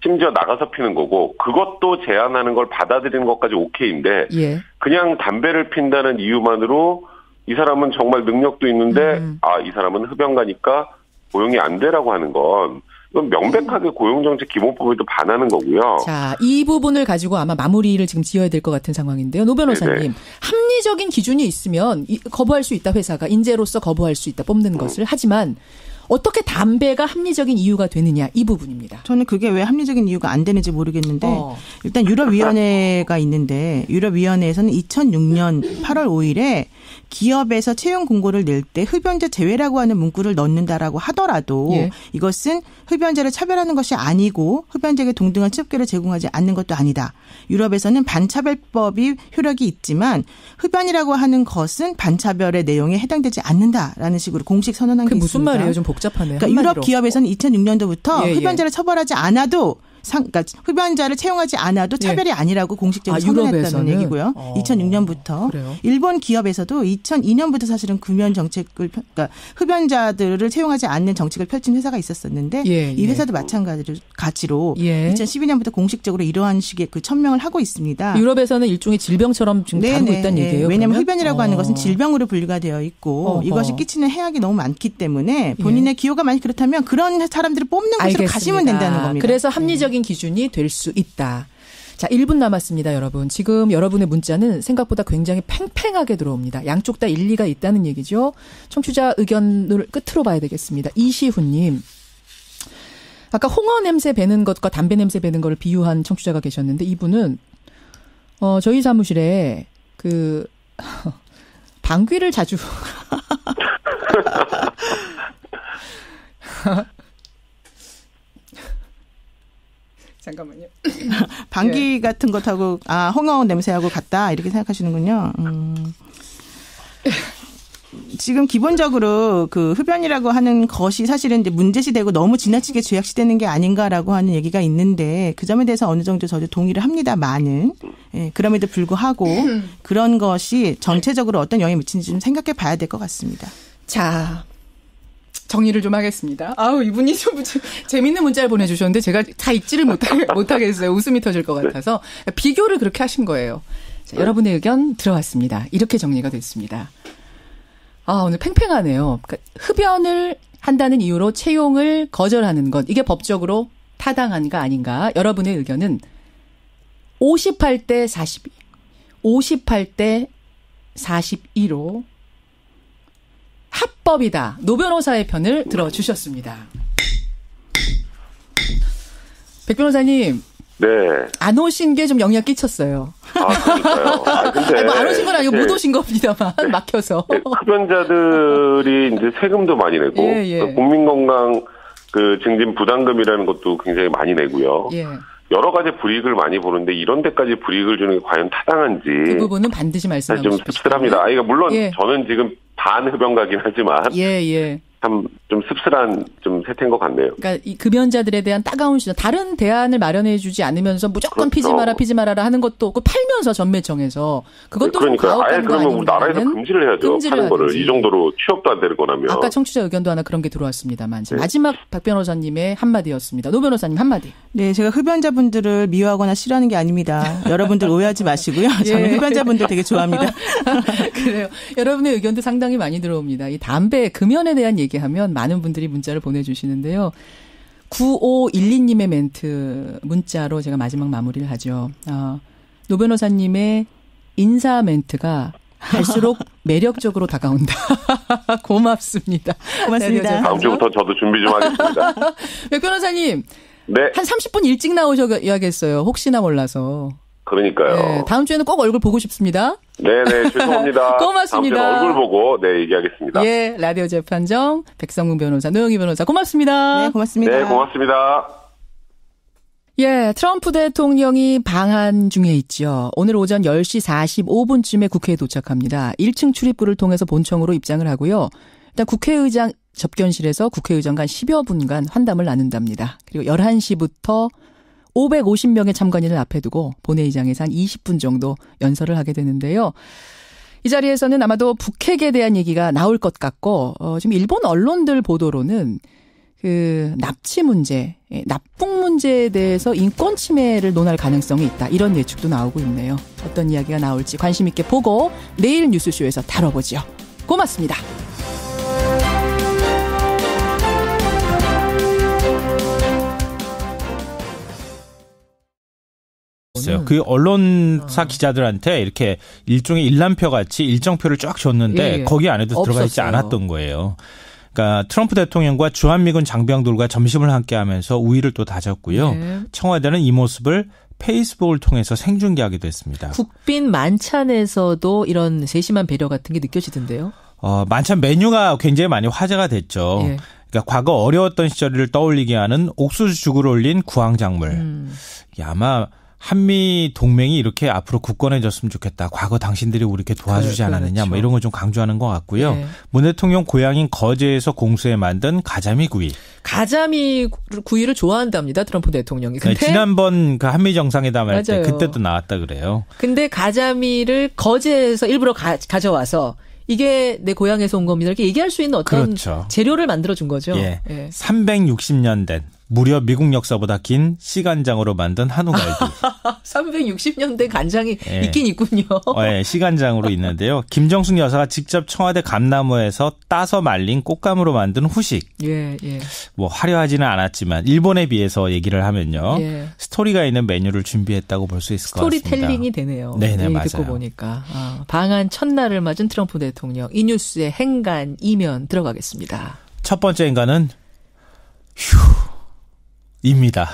심지어 나가서 피는 거고 그것도 제한하는 걸 받아들이는 것까지 오케이인데 그냥 담배를 핀다는 이유만으로 이 사람은 정말 능력도 있는데 이 사람은 흡연가니까 고용이 안 되라고 하는 건 이건 명백하게 고용정책 기본법에도 반하는 거고요. 자, 이 부분을 가지고 아마 마무리를 지금 지어야 될 것 같은 상황인데요. 노 변호사님, 합리적인 기준이 있으면 거부할 수 있다. 회사가 인재로서 거부할 수 있다. 뽑는 것을. 하지만 어떻게 담배가 합리적인 이유가 되느냐 이 부분입니다. 저는 그게 왜 합리적인 이유가 안 되는지 모르겠는데 일단 유럽위원회가 있는데 유럽위원회에서는 2006년 8월 5일에 기업에서 채용 공고를 낼 때 흡연자 제외라고 하는 문구를 넣는다라고 하더라도 이것은 흡연자를 차별하는 것이 아니고 흡연자에게 동등한 취업기회를 제공하지 않는 것도 아니다. 유럽에서는 반차별법이 효력이 있지만 흡연이라고 하는 것은 반차별의 내용에 해당되지 않는다라는 식으로 공식 선언한 게 있습니다. 무슨 말이에요? 좀 복잡하네요. 그러니까 유럽 기업에서는 2006년도부터 흡연자를 처벌하지 않아도 그러니까 흡연자를 채용하지 않아도 차별이 아니라고 공식적으로 선언했다는 얘기고요. 2006년부터. 그래요? 일본 기업에서도 2002년부터 사실은 금연 정책을 그러니까 흡연자들을 채용하지 않는 정책을 펼친 회사가 있었었는데 이 회사도 마찬가지로 2012년부터 공식적으로 이러한 식의 그 천명을 하고 있습니다. 유럽에서는 일종의 질병처럼 지금 다루고 있다는 얘기예요. 왜냐하면 흡연이라고 하는 것은 질병으로 분류가 되어 있고 이것이 끼치는 해악이 너무 많기 때문에 본인의 기호가 많이 그렇다면 그런 사람들을 뽑는 곳으로 가시면 된다는 겁니다. 그래서 합리적인 기준이 될 수 있다. 자, 1분 남았습니다, 여러분. 지금 여러분의 문자는 생각보다 굉장히 팽팽하게 들어옵니다. 양쪽 다 일리가 있다는 얘기죠. 청취자 의견을 끝으로 봐야 되겠습니다. 이시훈님. 아까 홍어 냄새 배는 것과 담배 냄새 배는 거를 비유한 청취자가 계셨는데 이분은 저희 사무실에 방귀를 자주 잠깐만요. 방귀 같은 것하고 홍어 냄새하고 같다 이렇게 생각하시는군요. 지금 기본적으로 그 흡연이라고 하는 것이 사실은 이제 문제시되고 너무 지나치게 죄악시되는 게 아닌가라고 하는 얘기가 있는데 그 점에 대해서 어느 정도 저도 동의를 합니다만은 그럼에도 불구하고 그런 것이 전체적으로 어떤 영향을 미치는지 좀 생각해 봐야 될 것 같습니다. 자, 정리를 좀 하겠습니다. 이분이 좀 재밌는 문자를 보내주셨는데 제가 다 읽지를 못하겠어요. 웃음이 터질 것 같아서. 비교를 그렇게 하신 거예요. 자, 여러분의 의견 들어왔습니다. 이렇게 정리가 됐습니다. 오늘 팽팽하네요. 그러니까 흡연을 한다는 이유로 채용을 거절하는 것. 이게 법적으로 타당한가 아닌가. 여러분의 의견은 58대 42, 58대 42로 합법이다. 노 변호사의 편을 들어주셨습니다. 백 변호사님. 네. 안 오신 게 좀 영향 끼쳤어요. 그러니까요. 근데. 안 오신 건 아니고 못 오신 겁니다만, 막혀서. 흡연자들이 이제 세금도 많이 내고, 국민건강 증진 부담금이라는 것도 굉장히 많이 내고요. 여러 가지 불이익을 많이 보는데 이런 데까지 불이익을 주는 게 과연 타당한지. 그 부분은 반드시 말씀하고 좀 씁쓸합니다. 물론 저는 지금 반흡연가긴 하지만. 참 좀 씁쓸한 좀 세태인 것 같네요. 그러니까 이 급연자들에 대한 따가운 시선, 다른 대안을 마련해주지 않으면서 무조건 피지 마라 하는 것도 없고 팔면서 전매청에서 그것도 그러니까 아예 그러면 우리나라에서 금지를 해야죠. 파는 거를 이 정도로 취업도 안 되는 거라면. 아까 청취자 의견도 하나 그런 게 들어왔습니다만 마지막 박 변호사님의 한마디였습니다. 노 변호사님 한마디. 네, 제가 흡연자분들을 미워하거나 싫어하는 게 아닙니다. 여러분들 오해하지 마시고요. 저는 흡연자분들 되게 좋아합니다. 그래요. 여러분의 의견도 상당히 많이 들어옵니다. 이 담배 금연에 대한 얘기하면 많은 분들이 문자를 보내주시는데요. 9512님의 멘트 문자로 제가 마지막 마무리를 하죠. 노 변호사님의 인사 멘트가 갈수록 매력적으로 다가온다. 고맙습니다. 고맙습니다. 다음 주부터 저도 준비 좀 하겠습니다. 백 변호사님. 네. 한 30분 일찍 나오셔야겠어요. 혹시나 몰라서. 그러니까요. 네, 다음 주에는 꼭 얼굴 보고 싶습니다. 네네, 죄송합니다. 고맙습니다. 다음 주에는 얼굴 보고 얘기하겠습니다. 예, 라디오 재판정 백성문 변호사, 노영희 변호사 고맙습니다. 네, 고맙습니다. 네, 고맙습니다. 예, 트럼프 대통령이 방한 중에 있죠. 오늘 오전 10시 45분쯤에 국회에 도착합니다. 1층 출입구를 통해서 본청으로 입장을 하고요. 일단 국회의장 접견실에서 국회의장과 10여 분간 환담을 나눈답니다. 그리고 11시부터 550명의 참관인을 앞에 두고 본회의장에서 한 20분 정도 연설을 하게 되는데요. 이 자리에서는 아마도 북핵에 대한 얘기가 나올 것 같고 지금 일본 언론들 보도로는 그 납치 문제, 납북 문제에 대해서 인권 침해를 논할 가능성이 있다. 이런 예측도 나오고 있네요. 어떤 이야기가 나올지 관심 있게 보고 내일 뉴스쇼에서 다뤄보죠. 고맙습니다. 그 언론사 기자들한테 이렇게 일종의 일람표 같이 일정표를 쫙 줬는데 거기 안에도 들어가 있지 않았던 거예요. 그러니까 트럼프 대통령과 주한미군 장병들과 점심을 함께하면서 우위를 또 다졌고요. 청와대는 이 모습을 페이스북을 통해서 생중계하기도 했습니다. 국빈 만찬에서도 이런 세심한 배려 같은 게 느껴지던데요. 만찬 메뉴가 굉장히 많이 화제가 됐죠. 그러니까 과거 어려웠던 시절을 떠올리게 하는 옥수수죽을 올린 구황작물. 아마 한미 동맹이 이렇게 앞으로 굳건해졌으면 좋겠다. 과거 당신들이 우리 이렇게 도와주지 않았느냐. 그렇죠. 뭐 이런 걸 좀 강조하는 것 같고요. 문 대통령 고향인 거제에서 공수해 만든 가자미 구이. 가자미 구이를 좋아한답니다. 트럼프 대통령이. 근데 지난번 그 한미 정상회담 할 때 그때도 나왔다 그래요. 근데 가자미를 거제에서 일부러 가져와서 이게 내 고향에서 온 겁니다. 이렇게 얘기할 수 있는 어떤 재료를 만들어준 거죠. 360년 된 무려 미국 역사보다 긴 시간장으로 만든 한우갈비. 360년 된 간장이 있긴 있군요. 시간장으로 있는데요. 김정숙 여사가 직접 청와대 감나무에서 따서 말린 꽃감으로 만든 후식. 뭐 화려하지는 않았지만 일본에 비해서 얘기를 하면요. 스토리가 있는 메뉴를 준비했다고 볼 수 있을 것 같습니다. 스토리텔링이 되네요. 네네, 맞아요. 듣고 보니까. 방한 첫날을 맞은 트럼프 대통령. 이 뉴스의 행간 이면 들어가겠습니다. 첫 번째 행간은 입니다.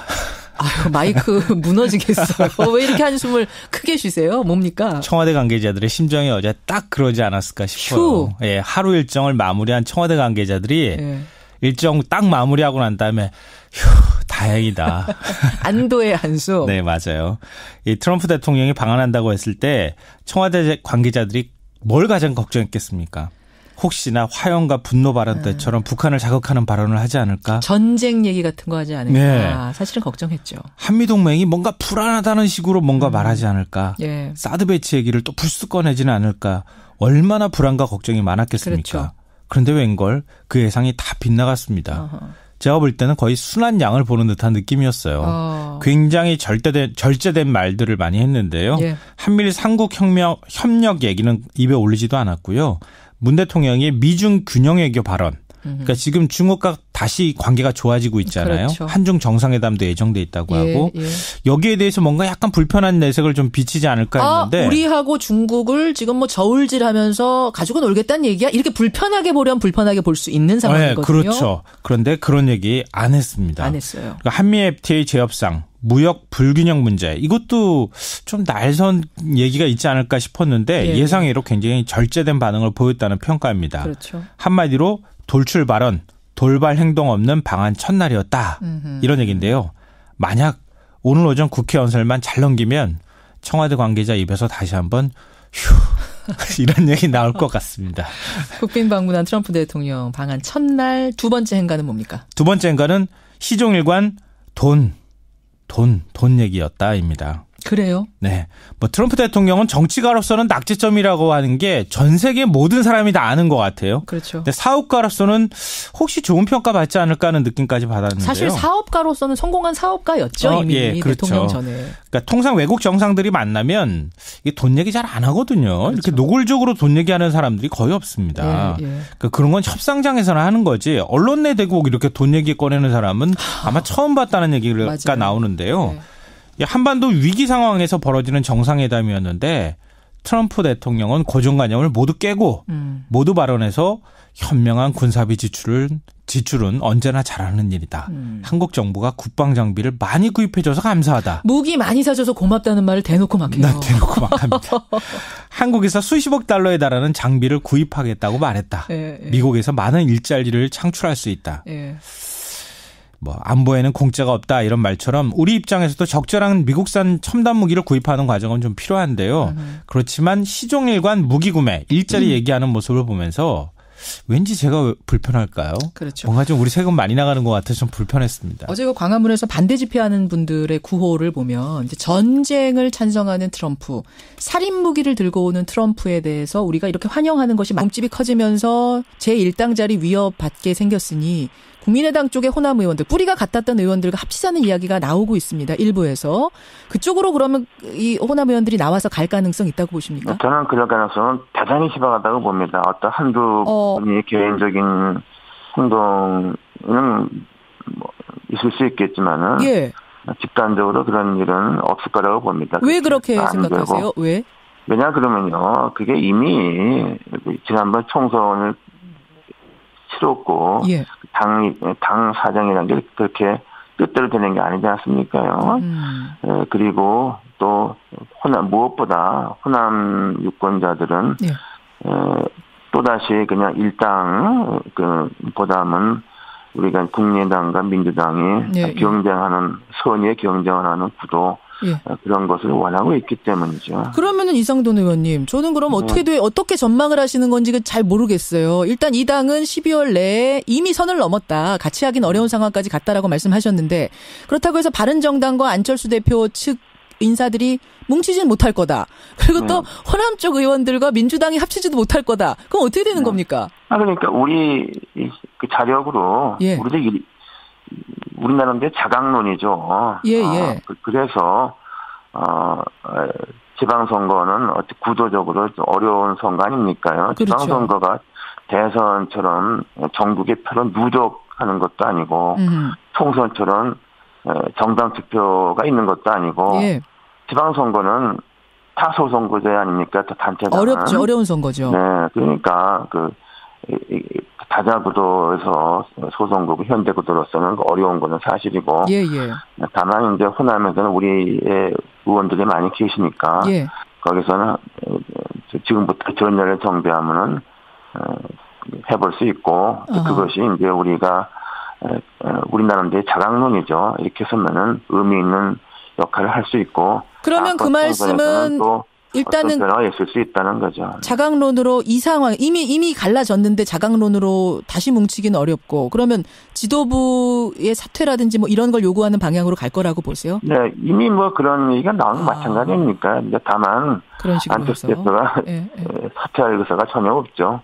마이크 무너지겠어요. 왜 이렇게 한숨을 크게 쉬세요? 뭡니까? 청와대 관계자들의 심정이 어제 딱 그러지 않았을까 싶어요. 하루 일정을 마무리한 청와대 관계자들이 일정 딱 마무리하고 난 다음에 다행이다. 안도의 한숨. 네, 맞아요. 이 트럼프 대통령이 방한한다고 했을 때 청와대 관계자들이 뭘 가장 걱정했겠습니까? 혹시나 화염과 분노 발언 때처럼 북한을 자극하는 발언을 하지 않을까? 전쟁 얘기 같은 거 하지 않을까? 네. 사실은 걱정했죠. 한미동맹이 뭔가 불안하다는 식으로 뭔가 말하지 않을까? 예. 사드 배치 얘기를 또 불쑥 꺼내지는 않을까? 얼마나 불안과 걱정이 많았겠습니까? 그렇죠. 그런데 웬걸 그 예상이 다 빗나갔습니다. 제가 볼 때는 거의 순한 양을 보는 듯한 느낌이었어요. 굉장히 절제된 말들을 많이 했는데요. 예. 한미일 삼국 협력 얘기는 입에 올리지도 않았고요. 문 대통령의 미중 균형 외교 발언. 그러니까 지금 중국과 다시 관계가 좋아지고 있잖아요. 그렇죠. 한중 정상회담도 예정돼 있다고 하고 예. 여기에 대해서 뭔가 약간 불편한 내색을 좀 비치지 않을까 했는데 우리하고 중국을 지금 뭐 저울질하면서 가지고 놀겠다는 얘기야? 이렇게 불편하게 보려면 불편하게 볼 수 있는 상황이거든요. 네, 그렇죠. 그런데 그런 얘기 안 했습니다. 안 했어요. 그러니까 한미 FTA 재협상, 무역 불균형 문제 이것도 좀 날선 얘기가 있지 않을까 싶었는데 예상외로 굉장히 절제된 반응을 보였다는 평가입니다. 그렇죠. 한마디로 돌출 발언, 돌발 행동 없는 방한 첫날이었다. 이런 얘기인데요. 만약 오늘 오전 국회 연설만 잘 넘기면 청와대 관계자 입에서 다시 한번 휴 이런 얘기 나올 것 같습니다. 국빈 방문한 트럼프 대통령 방한 첫날 두 번째 행간은 뭡니까? 두 번째 행간은 시종일관 돈 얘기였다입니다. 그래요? 네. 뭐 트럼프 대통령은 정치가로서는 낙제점이라고 하는 게 전 세계 모든 사람이 다 아는 것 같아요. 그렇죠. 근데 사업가로서는 혹시 좋은 평가 받지 않을까 하는 느낌까지 받았는데요. 사실 사업가로서는 성공한 사업가였죠. 이미 예, 그렇죠. 대통령 전에. 그러니까 통상 외국 정상들이 만나면 이게 돈 얘기 잘 안 하거든요. 그렇죠. 이렇게 노골적으로 돈 얘기하는 사람들이 거의 없습니다. 그러니까 그런 건 협상장에서나 하는 거지. 언론 내 대고 이렇게 돈 얘기 꺼내는 사람은 아마 처음 봤다는 얘기가 나오는데요. 한반도 위기 상황에서 벌어지는 정상회담이었는데 트럼프 대통령은 고정관념을 모두 깨고 모두 발언해서 현명한 군사비 지출은 언제나 잘하는 일이다. 한국 정부가 국방 장비를 많이 구입해줘서 감사하다. 무기 많이 사줘서 고맙다는 말을 대놓고 막 해요. 대놓고 막 합니다. 한국에서 수십억 달러에 달하는 장비를 구입하겠다고 말했다. 미국에서 많은 일자리를 창출할 수 있다. 뭐 안보에는 공짜가 없다 이런 말처럼 우리 입장에서도 적절한 미국산 첨단 무기를 구입하는 과정은 좀 필요한데요. 그렇지만 시종일관 무기 구매, 일자리 얘기하는 모습을 보면서 왠지 제가 불편할까요? 그렇죠. 뭔가 좀 우리 세금 많이 나가는 것 같아서 좀 불편했습니다. 어제 그 광화문에서 반대 집회하는 분들의 구호를 보면 이제 전쟁을 찬성하는 트럼프, 살인 무기를 들고 오는 트럼프에 대해서 우리가 이렇게 환영하는 것이 몸집이 커지면서 제1당 자리 위협받게 생겼으니 국민의당 쪽의 호남 의원들, 뿌리가 같았던 의원들과 합치자는 이야기가 나오고 있습니다. 일부에서. 그쪽으로 그러면 이 호남 의원들이 나와서 갈 가능성 있다고 보십니까? 저는 그럴 가능성은 대단히 희박하다고 봅니다. 어떤 한두 분이 개인적인 행동은 뭐 있을 수 있겠지만은 집단적으로 그런 일은 없을 거라고 봅니다. 왜 그렇게 생각하세요? 왜? 왜냐 그러면요. 그게 이미 지난번 총선을 치렀고 당 사정이라는 게 그렇게 뜻대로 되는 게 아니지 않습니까요? 그리고 또 무엇보다 호남 유권자들은 또다시 그냥 일당 보다는 우리가 국민의당과 민주당이 경쟁하는 선의의 경쟁을 하는 구도 그런 것을 원하고 있기 때문이죠. 그러면은 이상돈 의원님, 저는 그럼 어떻게 전망을 하시는 건지 잘 모르겠어요. 일단 이 당은 12월 내에 이미 선을 넘었다. 같이 하긴 어려운 상황까지 갔다라고 말씀하셨는데 그렇다고 해서 바른정당과 안철수 대표 측 인사들이 뭉치진 못할 거다. 그리고 또 호남 쪽 의원들과 민주당이 합치지도 못할 거다. 그럼 어떻게 되는 겁니까? 그러니까 우리 그 자력으로 우리나라인데 자강론이죠. 그래서 지방선거는 구도적으로 어려운 선거 아닙니까요? 그렇죠. 지방선거가 대선처럼 전국의 표를 누적하는 것도 아니고 총선처럼 정당 투표가 있는 것도 아니고 지방선거는 타소선거제 아닙니까? 단체가 어렵죠. 어려운 선거죠. 네, 그러니까 다자구도에서 소선거구 현대구도로서는 어려운 것은 사실이고 다만 이제 호남에서는 우리의 의원들이 많이 계시니까 거기서는 지금부터 전열을 정비하면은 해볼 수 있고 그것이 이제 우리가 우리 나름대로 자강론이죠. 이렇게 서면은 의미 있는 역할을 할 수 있고. 그러면 그 말씀은 또 일단은 변화가 있을 수 있다는 거죠. 자강론으로 이 상황 이미 갈라졌는데 자강론으로 다시 뭉치기는 어렵고 그러면 지도부의 사퇴라든지 뭐 이런 걸 요구하는 방향으로 갈 거라고 보세요? 네, 이미 뭐 그런 얘기가 나오는 마찬가지입니까? 다만 안철수 대표가 사퇴할 의사가 전혀 없죠.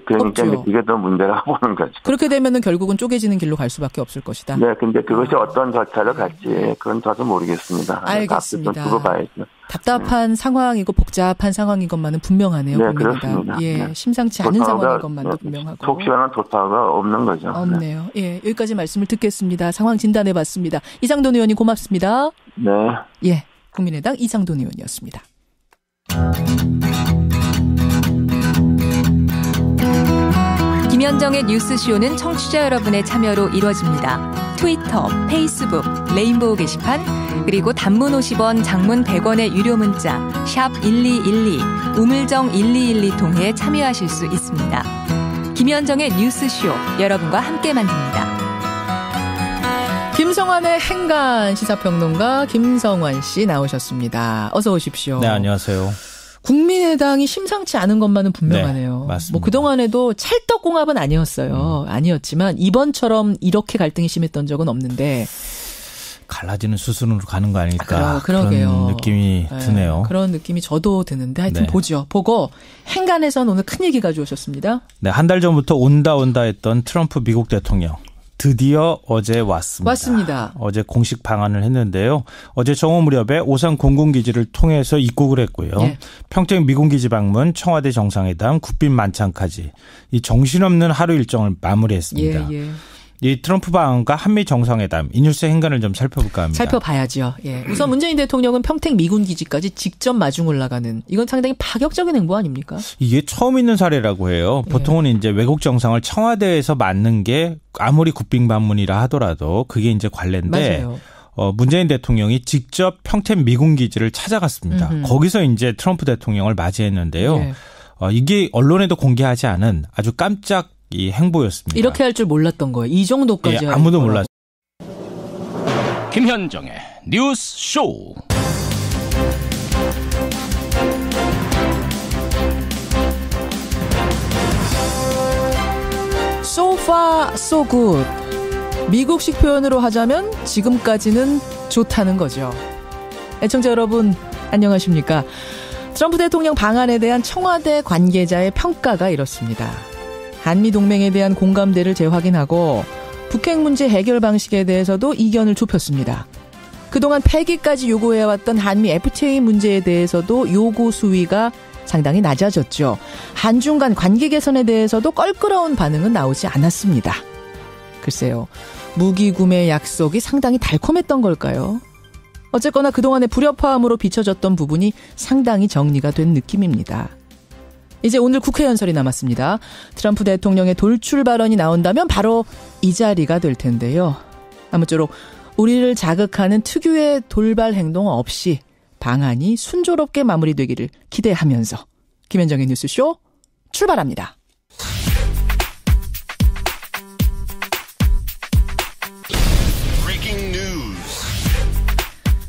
그러니까 이게 더 문제라고 보는 거죠. 그렇게 되면은 결국은 쪼개지는 길로 갈 수밖에 없을 것이다. 네, 근데 그것이 어떤 절차를 갈지 그건 저도 모르겠습니다. 알겠습니다. 두고 봐야죠. 답답한 상황이고 복잡한 상황인 것만은 분명하네요. 네, 그렇습니다. 예, 심상치 않은 상황인 것만도 분명하고. 속 시원한 도타가 없는 거죠. 없네요. 예, 여기까지 말씀을 듣겠습니다. 상황 진단해봤습니다. 이상돈 의원님 고맙습니다. 네. 예, 국민의당 이상돈 의원이었습니다. 김현정의 뉴스쇼는 청취자 여러분의 참여로 이루어집니다. 트위터, 페이스북, 레인보우 게시판, 그리고 단문 50원, 장문 100원의 유료 문자 샵 1212, 우물정 1212 통해 참여하실 수 있습니다. 김현정의 뉴스쇼, 여러분과 함께 만듭니다. 김성환의 행간 시사평론가 김성환 씨 나오셨습니다. 어서 오십시오. 네, 안녕하세요. 국민의당이 심상치 않은 것만은 분명하네요. 네, 맞습니다. 뭐 그동안에도 찰떡궁합은 아니었어요. 아니었지만 이번처럼 이렇게 갈등이 심했던 적은 없는데 갈라지는 수순으로 가는 거 아닐까 그러게요. 그런 느낌이 드네요. 그런 느낌이 저도 드는데 하여튼 보죠. 보고 행간에선 오늘 큰 얘기 가져오셨습니다. 네, 한 달 전부터 온다 했던 트럼프 미국 대통령. 드디어 어제 왔습니다. 어제 공식 방한을 했는데요. 어제 정오 무렵에 오산 공군기지를 통해서 입국을 했고요. 예. 평택 미군기지 방문, 청와대 정상회담, 국빈 만찬까지 이 정신없는 하루 일정을 마무리했습니다. 예. 이 트럼프 방한과 한미 정상회담, 이 뉴스의 행간을 좀 살펴볼까 합니다. 살펴봐야죠. 예. 우선 문재인 대통령은 평택 미군기지까지 직접 마중 올라가는 이건 상당히 파격적인 행보 아닙니까? 이게 처음 있는 사례라고 해요. 보통은 이제 외국 정상을 청와대에서 맞는 게 아무리 국빈 방문이라 하더라도 그게 이제 관례인데 맞아요. 문재인 대통령이 직접 평택 미군기지를 찾아갔습니다. 거기서 이제 트럼프 대통령을 맞이했는데요. 예. 이게 언론에도 공개하지 않은 아주 깜짝 이 행보였습니다. 이렇게 할 줄 몰랐던 거예요. 이 정도까지. 예, 아무도 몰랐어요. 김현정의 뉴스 쇼. So far, so good. 미국식 표현으로 하자면 지금까지는 좋다는 거죠. 애청자 여러분, 안녕하십니까? 트럼프 대통령 방한에 대한 청와대 관계자의 평가가 이렇습니다. 한미동맹에 대한 공감대를 재확인하고 북핵 문제 해결 방식에 대해서도 이견을 좁혔습니다. 그동안 폐기까지 요구해왔던 한미 FTA 문제에 대해서도 요구 수위가 상당히 낮아졌죠. 한중 간 관계 개선에 대해서도 껄끄러운 반응은 나오지 않았습니다. 글쎄요. 무기 구매 약속이 상당히 달콤했던 걸까요? 어쨌거나 그동안의 불협화음으로 비춰졌던 부분이 상당히 정리가 된 느낌입니다. 이제 오늘 국회 연설이 남았습니다. 트럼프 대통령의 돌출 발언이 나온다면 바로 이 자리가 될 텐데요. 아무쪼록 우리를 자극하는 특유의 돌발 행동 없이 방안이 순조롭게 마무리되기를 기대하면서 김현정의 뉴스쇼 출발합니다.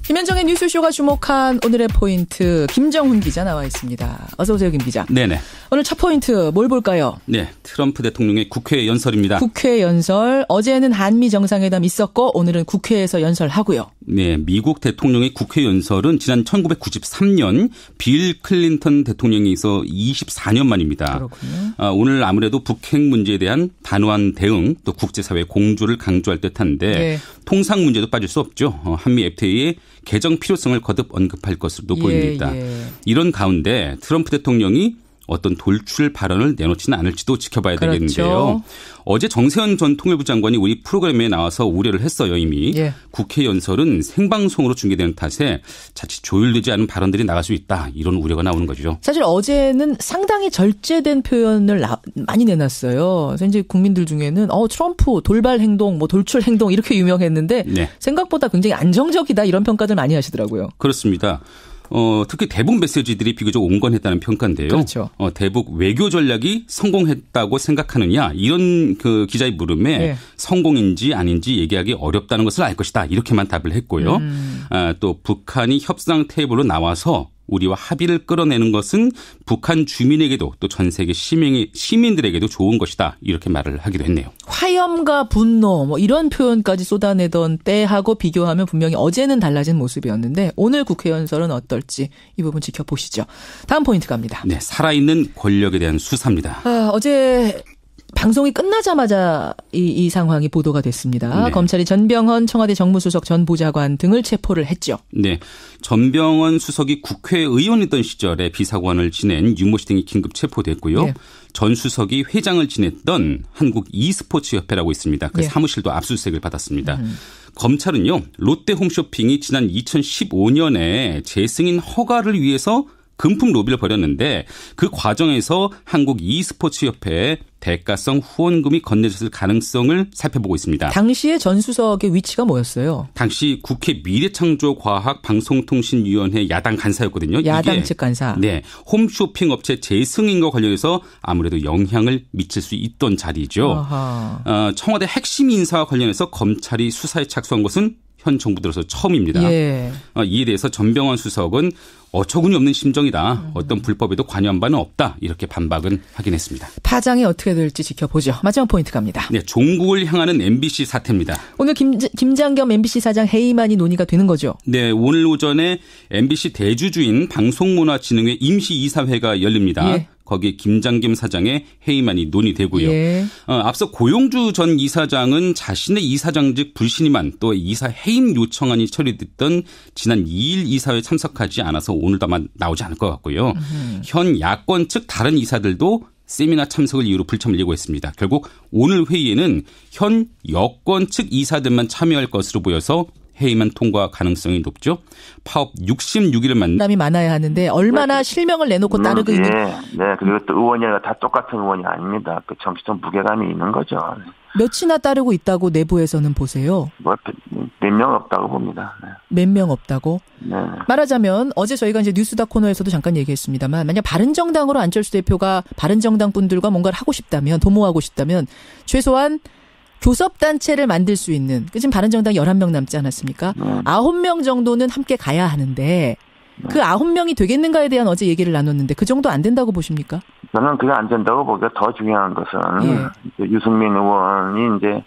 김현정의 뉴스쇼가 주목한 오늘의 포인트 김정훈 기자 나와 있습니다. 어서 오세요, 김 기자. 네네. 오늘 첫 포인트 뭘 볼까요? 네, 트럼프 대통령의 국회 연설입니다. 국회 연설. 어제는 한미 정상회담 있었고 오늘은 국회에서 연설하고요. 네, 미국 대통령의 국회 연설은 지난 1993년 빌 클린턴 대통령이 있어 24년 만입니다. 그렇군요. 오늘 아무래도 북핵 문제에 대한 단호한 대응 또 국제사회 공조를 강조할 듯한데 네. 통상 문제도 빠질 수 없죠. 한미 FTA의 개정 필요성을 거듭 언급할 것으로도 보입니다. 이런 가운데 트럼프 대통령이 어떤 돌출 발언을 내놓지는 않을지도 지켜봐야 그렇죠. 되겠는데요. 어제 정세현 전 통일부 장관이 우리 프로그램에 나와서 우려를 했어요 이미. 국회 연설은 생방송으로 중계되는 탓에 자칫 조율되지 않은 발언들이 나갈 수 있다. 이런 우려가 나오는 거죠. 사실 어제는 상당히 절제된 표현을 많이 내놨어요. 그래서 이제 국민들 중에는 트럼프 돌발 행동, 뭐 돌출 행동 이렇게 유명했는데 생각보다 굉장히 안정적이다 이런 평가들 많이 하시더라고요. 그렇습니다. 특히 대북 메시지들이 비교적 온건했다는 평가인데요. 그렇죠. 대북 외교 전략이 성공했다고 생각하느냐 이런 그 기자의 물음에 네. 성공인지 아닌지 얘기하기 어렵다는 것을 알 것이다. 이렇게만 답을 했고요. 또 북한이 협상 테이블로 나와서 우리와 합의를 끌어내는 것은 북한 주민에게도 또 전 세계 시민들에게도 좋은 것이다. 이렇게 말을 하기도 했네요. 화염과 분노 뭐 이런 표현까지 쏟아내던 때하고 비교하면 분명히 어제는 달라진 모습이었는데 오늘 국회연설은 어떨지 이 부분 지켜보시죠. 다음 포인트 갑니다. 네, 살아있는 권력에 대한 수사입니다. 어제 방송이 끝나자마자 이 상황이 보도가 됐습니다. 네. 검찰이 전병헌 청와대 정무수석 전 보좌관 등을 체포를 했죠. 네, 전병헌 수석이 국회의원이던 시절에 비서관을 지낸 윤모 씨 등이 긴급 체포됐고요. 네. 전 수석이 회장을 지냈던 한국 e스포츠협회라고 있습니다. 그 네. 사무실도 압수수색을 받았습니다. 검찰은요. 롯데 홈쇼핑이 지난 2015년에 재승인 허가를 위해서 금품 로비를 벌였는데 그 과정에서 한국 e스포츠협회에 대가성 후원금이 건네졌을 가능성을 살펴보고 있습니다. 당시에 전 수석의 위치가 뭐였어요? 당시 국회 미래창조과학방송통신위원회 야당 간사였거든요. 야당 측 간사. 네, 홈쇼핑 업체 재승인과 관련해서 아무래도 영향을 미칠 수 있던 자리죠. 청와대 핵심 인사와 관련해서 검찰이 수사에 착수한 것은 현 정부 들어서 처음입니다. 예. 이에 대해서 전병헌 수석은 어처구니 없는 심정이다. 어떤 불법에도 관여한 바는 없다. 이렇게 반박은 하긴 했습니다. 파장이 어떻게 될지 지켜보죠. 마지막 포인트 갑니다. 네, 종국을 향하는 MBC 사태입니다. 오늘 김장겸 MBC 사장 해임안이 논의가 되는 거죠? 네, 오늘 오전에 MBC 대주주인 방송문화진흥회 임시이사회가 열립니다. 예. 거기에 김장겸 사장의 해임안이 논의되고요. 예. 앞서 고용주 전 이사장은 자신의 이사장직 불신임안 또 이사 해임 요청안이 처리됐던 지난 2일 이사회에 참석하지 않아서 오늘도 아마 나오지 않을 것 같고요. 현 야권 측 다른 이사들도 세미나 참석을 이유로 불참을 예고했습니다. 결국 오늘 회의에는 현 여권 측 이사들만 참여할 것으로 보여서 해임안 통과 가능성이 높죠. 파업 66일을 만남이 많아야 하는데 얼마나 실명을 내놓고 따르고 있는. 네, 그리고 또 의원이 다 똑같은 의원이 아닙니다. 그 정치적 무게감이 있는 거죠. 몇이나 따르고 있다고 내부에서는 보세요? 몇 명 없다고 봅니다. 네. 몇 명 없다고? 네. 말하자면 어제 저희가 이제 뉴스다 코너에서도 잠깐 얘기했습니다만 만약 바른정당으로 안철수 대표가 바른정당 분들과 뭔가를 하고 싶다면 도모하고 싶다면 최소한 교섭단체를 만들 수 있는, 지금 바른정당 11명 남지 않았습니까? 9명 정도는 함께 가야 하는데 그 9명이 되겠는가에 대한 어제 얘기를 나눴는데 그 정도 안 된다고 보십니까? 저는 그게 안 된다고 보기가 더 중요한 것은 유승민 의원이 이제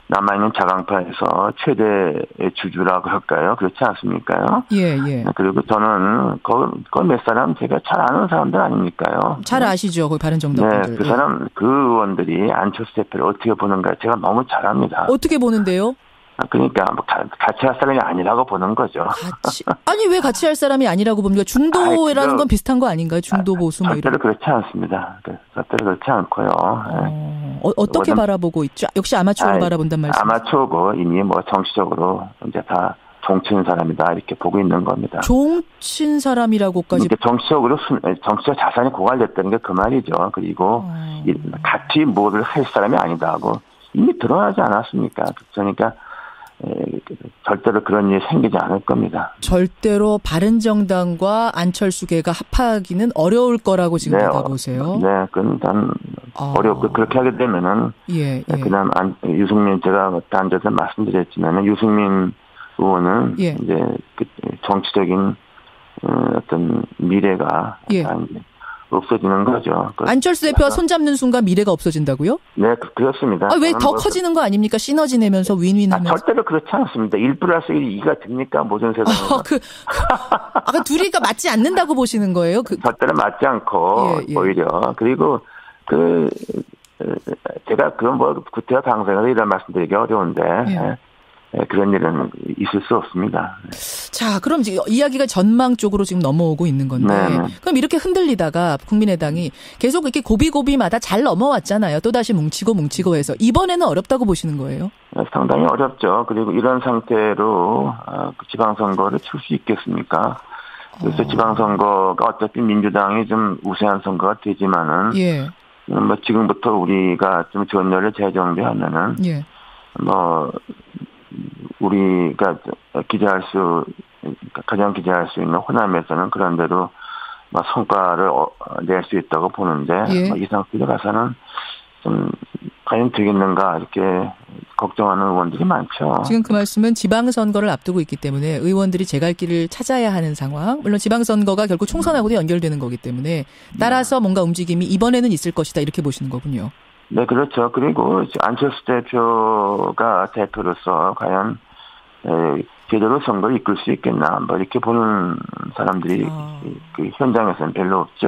남아있는 자강파에서 최대의 주주라고 할까요? 그렇지 않습니까요? 예. 그리고 저는 그 몇 사람 제가 잘 아는 사람들 아닙니까요? 잘 아시죠? 거기 바른정당 분들. 그 사람, 그 의원들이 안철수 대표를 어떻게 보는가 제가 너무 잘 압니다. 어떻게 보는데요? 그러니까 같이 할 사람이 아니라고 보는 거죠. 아니 왜 같이 할 사람이 아니라고 봅니까? 중도라는 건 비슷한 거 아닌가요? 중도 보수 뭐 이런. 절대로 그렇지 않습니다. 절대로 그렇지 않고요. 어떻게 바라보고 있죠? 역시 아마추어로 바라본단 말씀. 아마추어고 이미 뭐 정치적으로 이제 다 종친 사람이다 이렇게 보고 있는 겁니다. 종친 사람이라고까지. 정치적 자산이 고갈됐다는 게 그 말이죠. 그리고 같이 뭐를 할 사람이 아니다 하고 이미 드러나지 않았습니까? 그러니까 절대로 그런 일이 생기지 않을 겁니다. 절대로 바른정당과 안철수계가 합하기는 어려울 거라고 지금 보세요. 네, 그건 어렵고 그렇게 하게 되면은 그다음 유승민 제가 단전에 말씀드렸지만은 유승민 의원은 이제 정치적인 어떤 미래가 없어지는 거죠. 안철수 대표와 손잡는 순간 미래가 없어진다고요? 네, 그렇습니다. 왜 더 커지는 거 아닙니까? 시너지 내면서 윈윈하면서. 절대로 그렇지 않습니다. 1+1이 2가 됩니까? 모든 세상에. 둘이 맞지 않는다고 보시는 거예요? 절대로 맞지 않고 오히려. 그리고 제가 구태여 방송에서 이런 말씀드리기 어려운데 그런 일은 있을 수 없습니다. 자, 그럼 이야기가 전망 쪽으로 지금 넘어오고 있는 건데 그럼 이렇게 흔들리다가 국민의당이 계속 이렇게 고비고비마다 잘 넘어왔잖아요. 또다시 뭉치고 해서 이번에는 어렵다고 보시는 거예요? 상당히 어렵죠. 그리고 이런 상태로 지방선거를 칠 수 있겠습니까? 그래서 지방선거가 어차피 민주당이 좀 우세한 선거가 되지만은 뭐 지금부터 우리가 좀 전열을 재정비하면은 우리가 기대할 수 가장 기대할 수 있는 호남에서는 그런 대로 성과를 낼 수 있다고 보는데 이 상태로 가서는 좀 과연 되겠는가 이렇게 걱정하는 의원들이 많죠. 지금 그 말씀은 지방선거를 앞두고 있기 때문에 의원들이 제 갈 길을 찾아야 하는 상황. 물론 지방선거가 결국 총선하고도 연결되는 거기 때문에 따라서 뭔가 움직임이 이번에는 있을 것이다 이렇게 보시는 거군요. 네, 그렇죠. 그리고 안철수 대표가 대표로서 과연 제대로 선거를 이끌 수 있겠나 뭐 이렇게 보는 사람들이 그 현장에서는 별로 없죠.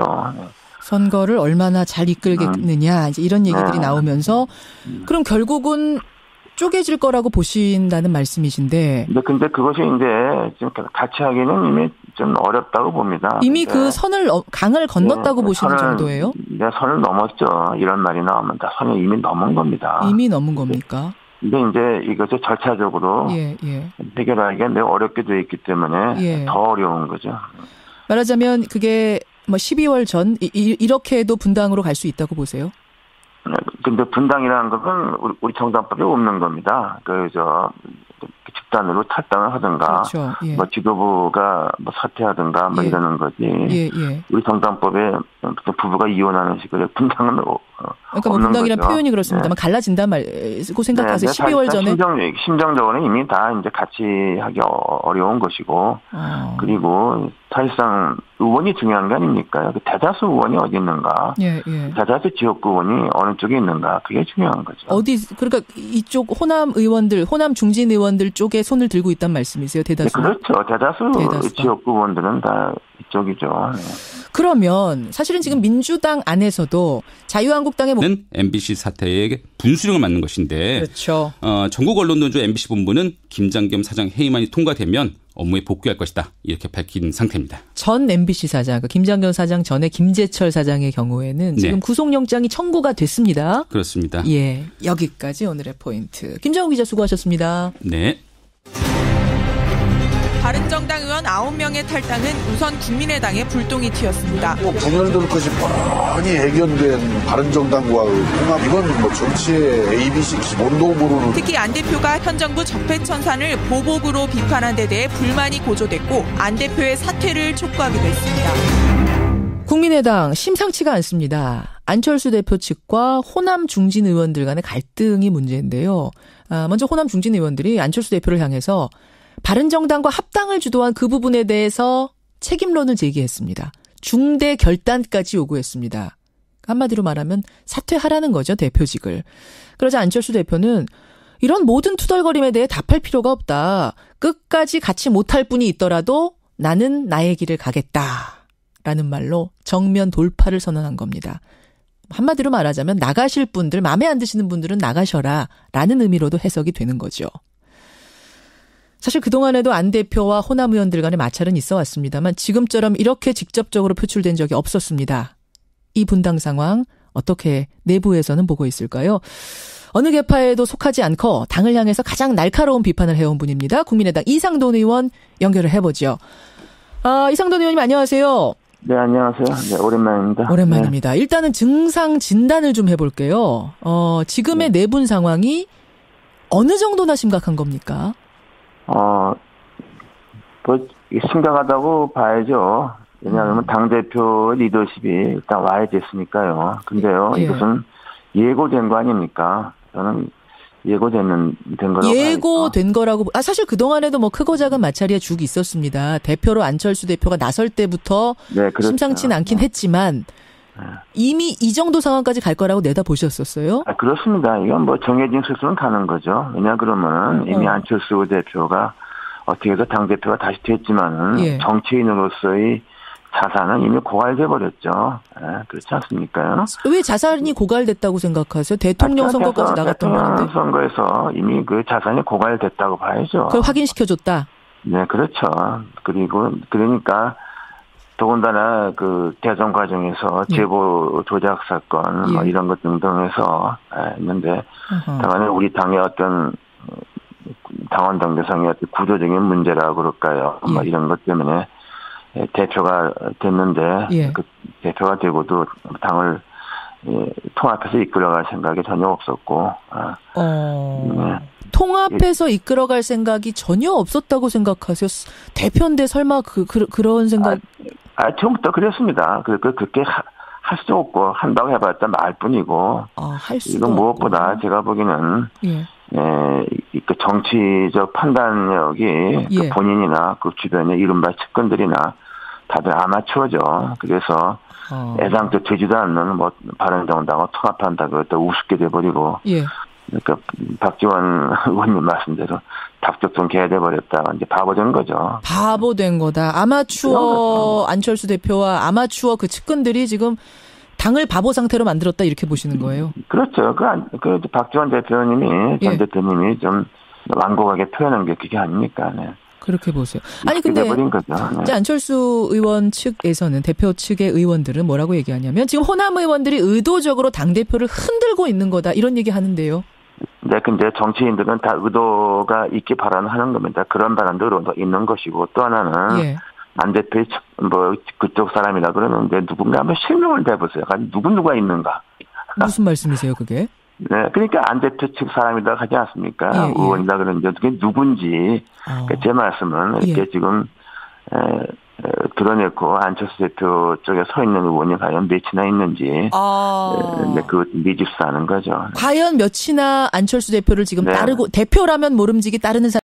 선거를 얼마나 잘 이끌겠느냐 이제 이런 얘기들이 나오면서 그럼 결국은 쪼개질 거라고 보신다는 말씀이신데. 네, 근데 그것이 이제 지금 같이 하기는 이미 좀 어렵다고 봅니다. 이미 그 강을 건넜다고 보시는 정도예요? 네, 선을 넘었죠. 이런 말이 나오면 다 선을 이미 넘은 겁니다. 이미 넘은 겁니까? 근데 이제 이것을 절차적으로 해결하기가 매우 어렵게 되어 있기 때문에 더 어려운 거죠. 말하자면 그게 12월 전 이렇게 해도 분당으로 갈 수 있다고 보세요? 근데 분당이라는 것은 우리 정당법에 없는 겁니다. 집단으로 탈당을 하든가, 그렇죠. 지도부가 사퇴하든가, 이러는 거지. 우리 정당법에 부부가 이혼하는 식으로 분당은 그러니까 분당이라는 표현이 그렇습니다만 갈라진단 말고 생각하세요. 12월 전에. 심정적으로는 이미 다 이제 같이 하기 어려운 것이고, 그리고 사실상 의원이 중요한 게 아닙니까? 대다수 의원이 어디 있는가? 대다수 지역구 의원이 어느 쪽에 있는가? 그게 중요한 거죠. 그러니까 이쪽 호남 의원들, 호남 중진 의원들 쪽에 손을 들고 있단 말씀이세요? 대다수. 네, 그렇죠. 대다수 지역구 의원들은 다 이쪽이죠. 그러면 사실은 지금 민주당 안에서도 자유한국당의 MBC 사태에 분수령을 맞는 것인데, 그렇죠. 전국 언론노조 MBC 본부는 김장겸 사장 해임안이 통과되면 업무에 복귀할 것이다 이렇게 밝힌 상태입니다. 전 MBC 사장, 김장겸 사장 전에 김재철 사장의 경우에는 지금 구속영장이 청구가 됐습니다. 그렇습니다. 여기까지 오늘의 포인트. 김정우 기자 수고하셨습니다. 네. 바른정당 의원 9명의 탈당은 우선 국민의당에 불똥이 튀었습니다. 분열될 것이 뻔히 예견된 바른정당과의 통합, 이건 정치의 ABC 기본도 모르는. 특히 안 대표가 현 정부 적폐청산을 보복으로 비판한 데 대해 불만이 고조됐고 안 대표의 사퇴를 촉구하기도 했습니다. 국민의당 심상치가 않습니다. 안철수 대표 측과 호남 중진 의원들 간의 갈등이 문제인데요. 먼저 호남 중진 의원들이 안철수 대표를 향해서 바른정당과 합당을 주도한 그 부분에 대해서 책임론을 제기했습니다. 중대 결단까지 요구했습니다. 한마디로 말하면 사퇴하라는 거죠, 대표직을. 그러자 안철수 대표는 이런 모든 투덜거림에 대해 답할 필요가 없다. 끝까지 같이 못할 분이 있더라도 나는 나의 길을 가겠다라는 말로 정면 돌파를 선언한 겁니다. 한마디로 말하자면 나가실 분들, 마음에 안 드시는 분들은 나가셔라 라는 의미로도 해석이 되는 거죠. 사실 그동안에도 안 대표와 호남 의원들 간의 마찰은 있어 왔습니다만 지금처럼 이렇게 직접적으로 표출된 적이 없었습니다. 이 분당 상황 어떻게 내부에서는 보고 있을까요? 어느 계파에도 속하지 않고 당을 향해서 가장 날카로운 비판을 해온 분입니다. 국민의당 이상돈 의원 연결을 해보죠. 이상돈 의원님 안녕하세요. 네, 안녕하세요. 네, 오랜만입니다. 오랜만입니다. 일단은 증상 진단을 좀 해볼게요. 지금의 내분 상황이 어느 정도나 심각한 겁니까? 심각하다고 봐야죠. 왜냐하면 당대표 리더십이 일단 와야 됐으니까요. 근데요, 이것은 예고된 거 아닙니까? 저는 예고된 거라고. 예고된 거라고. 사실 그동안에도 크고 작은 마찰이야 쭉 있었습니다. 대표로 안철수 대표가 나설 때부터 그렇죠. 심상치는 않긴 했지만 이미 이 정도 상황까지 갈 거라고 내다보셨었어요? 그렇습니다. 이건 정해진 수순은 가는 거죠. 왜냐 그러면은 이미 안철수 대표가 어떻게 해서 당대표가 다시 됐지만은 정치인으로서의 자산은 이미 고갈돼 버렸죠. 그렇지 않습니까? 왜 자산이 고갈됐다고 생각하세요? 대통령 선거까지 나갔던 건데. 대통령 선거에서 이미 그 자산이 고갈됐다고 봐야죠. 그걸 확인시켜줬다? 네, 그렇죠. 그러니까 더군다나 그 대선 과정에서 제보 조작 사건 이런 것 등등해서 있는데 다만 우리 당의 어떤 당원 당대상의 어떤 구조적인 문제라고 그럴까요? 이런 것 때문에 대표가 됐는데 그 대표가 되고도 당을 통합해서 이끌어갈 생각이 전혀 없었고 통합해서 이끌어갈 생각이 전혀 없었다고 생각하세요? 대표인데 설마 그런 생각? 처음부터 그랬습니다. 그렇게 할 수도 없고 한다고 해봤자 말뿐이고. 할 수도 이건 무엇보다 없고. 제가 보기에는 그 정치적 판단력이 그 본인이나 그 주변의 이른바 측근들이나 다들 아마추어죠. 그래서 애당초 되지도 않는 뭐 바른정당과 통합한다고 또 우습게 돼버리고. 그러니까 박지원 의원님 말씀대로 닭죽통 개돼버렸다. 이제 바보 된 거죠. 바보 된 거다. 아마추어 안철수 대표와 아마추어 그 측근들이 지금 당을 바보 상태로 만들었다 이렇게 보시는 거예요? 그렇죠. 그 박지원 대표님이 전 대표님이 좀 완곡하게 표현한 게 그게 아닙니까? 네. 그렇게 보세요. 아니 근데 이제 안철수 의원 측에서는 대표 측의 의원들은 뭐라고 얘기하냐면 지금 호남 의원들이 의도적으로 당 대표를 흔들고 있는 거다 이런 얘기 하는데요. 네, 근데 정치인들은 다 의도가 있기 바라는 겁니다. 그런 바람도 있는 것이고 또 하나는 안 대표의 그쪽 사람이라 그러는데 누군가 한번 실명을 대보세요. 누가 있는가? 무슨 말씀이세요, 그게? 네, 그러니까 안 대표 측 사람이다 하지 않습니까? 의원이다 그러는데 그게 누군지. 그러니까 제 말씀은 이렇게 지금 드러내고 안철수 대표 쪽에 서 있는 의원이 과연 몇이나 있는지 그 미집사하는 거죠. 과연 몇이나 안철수 대표를 지금 따르고 대표라면 모름지기 따르는 사람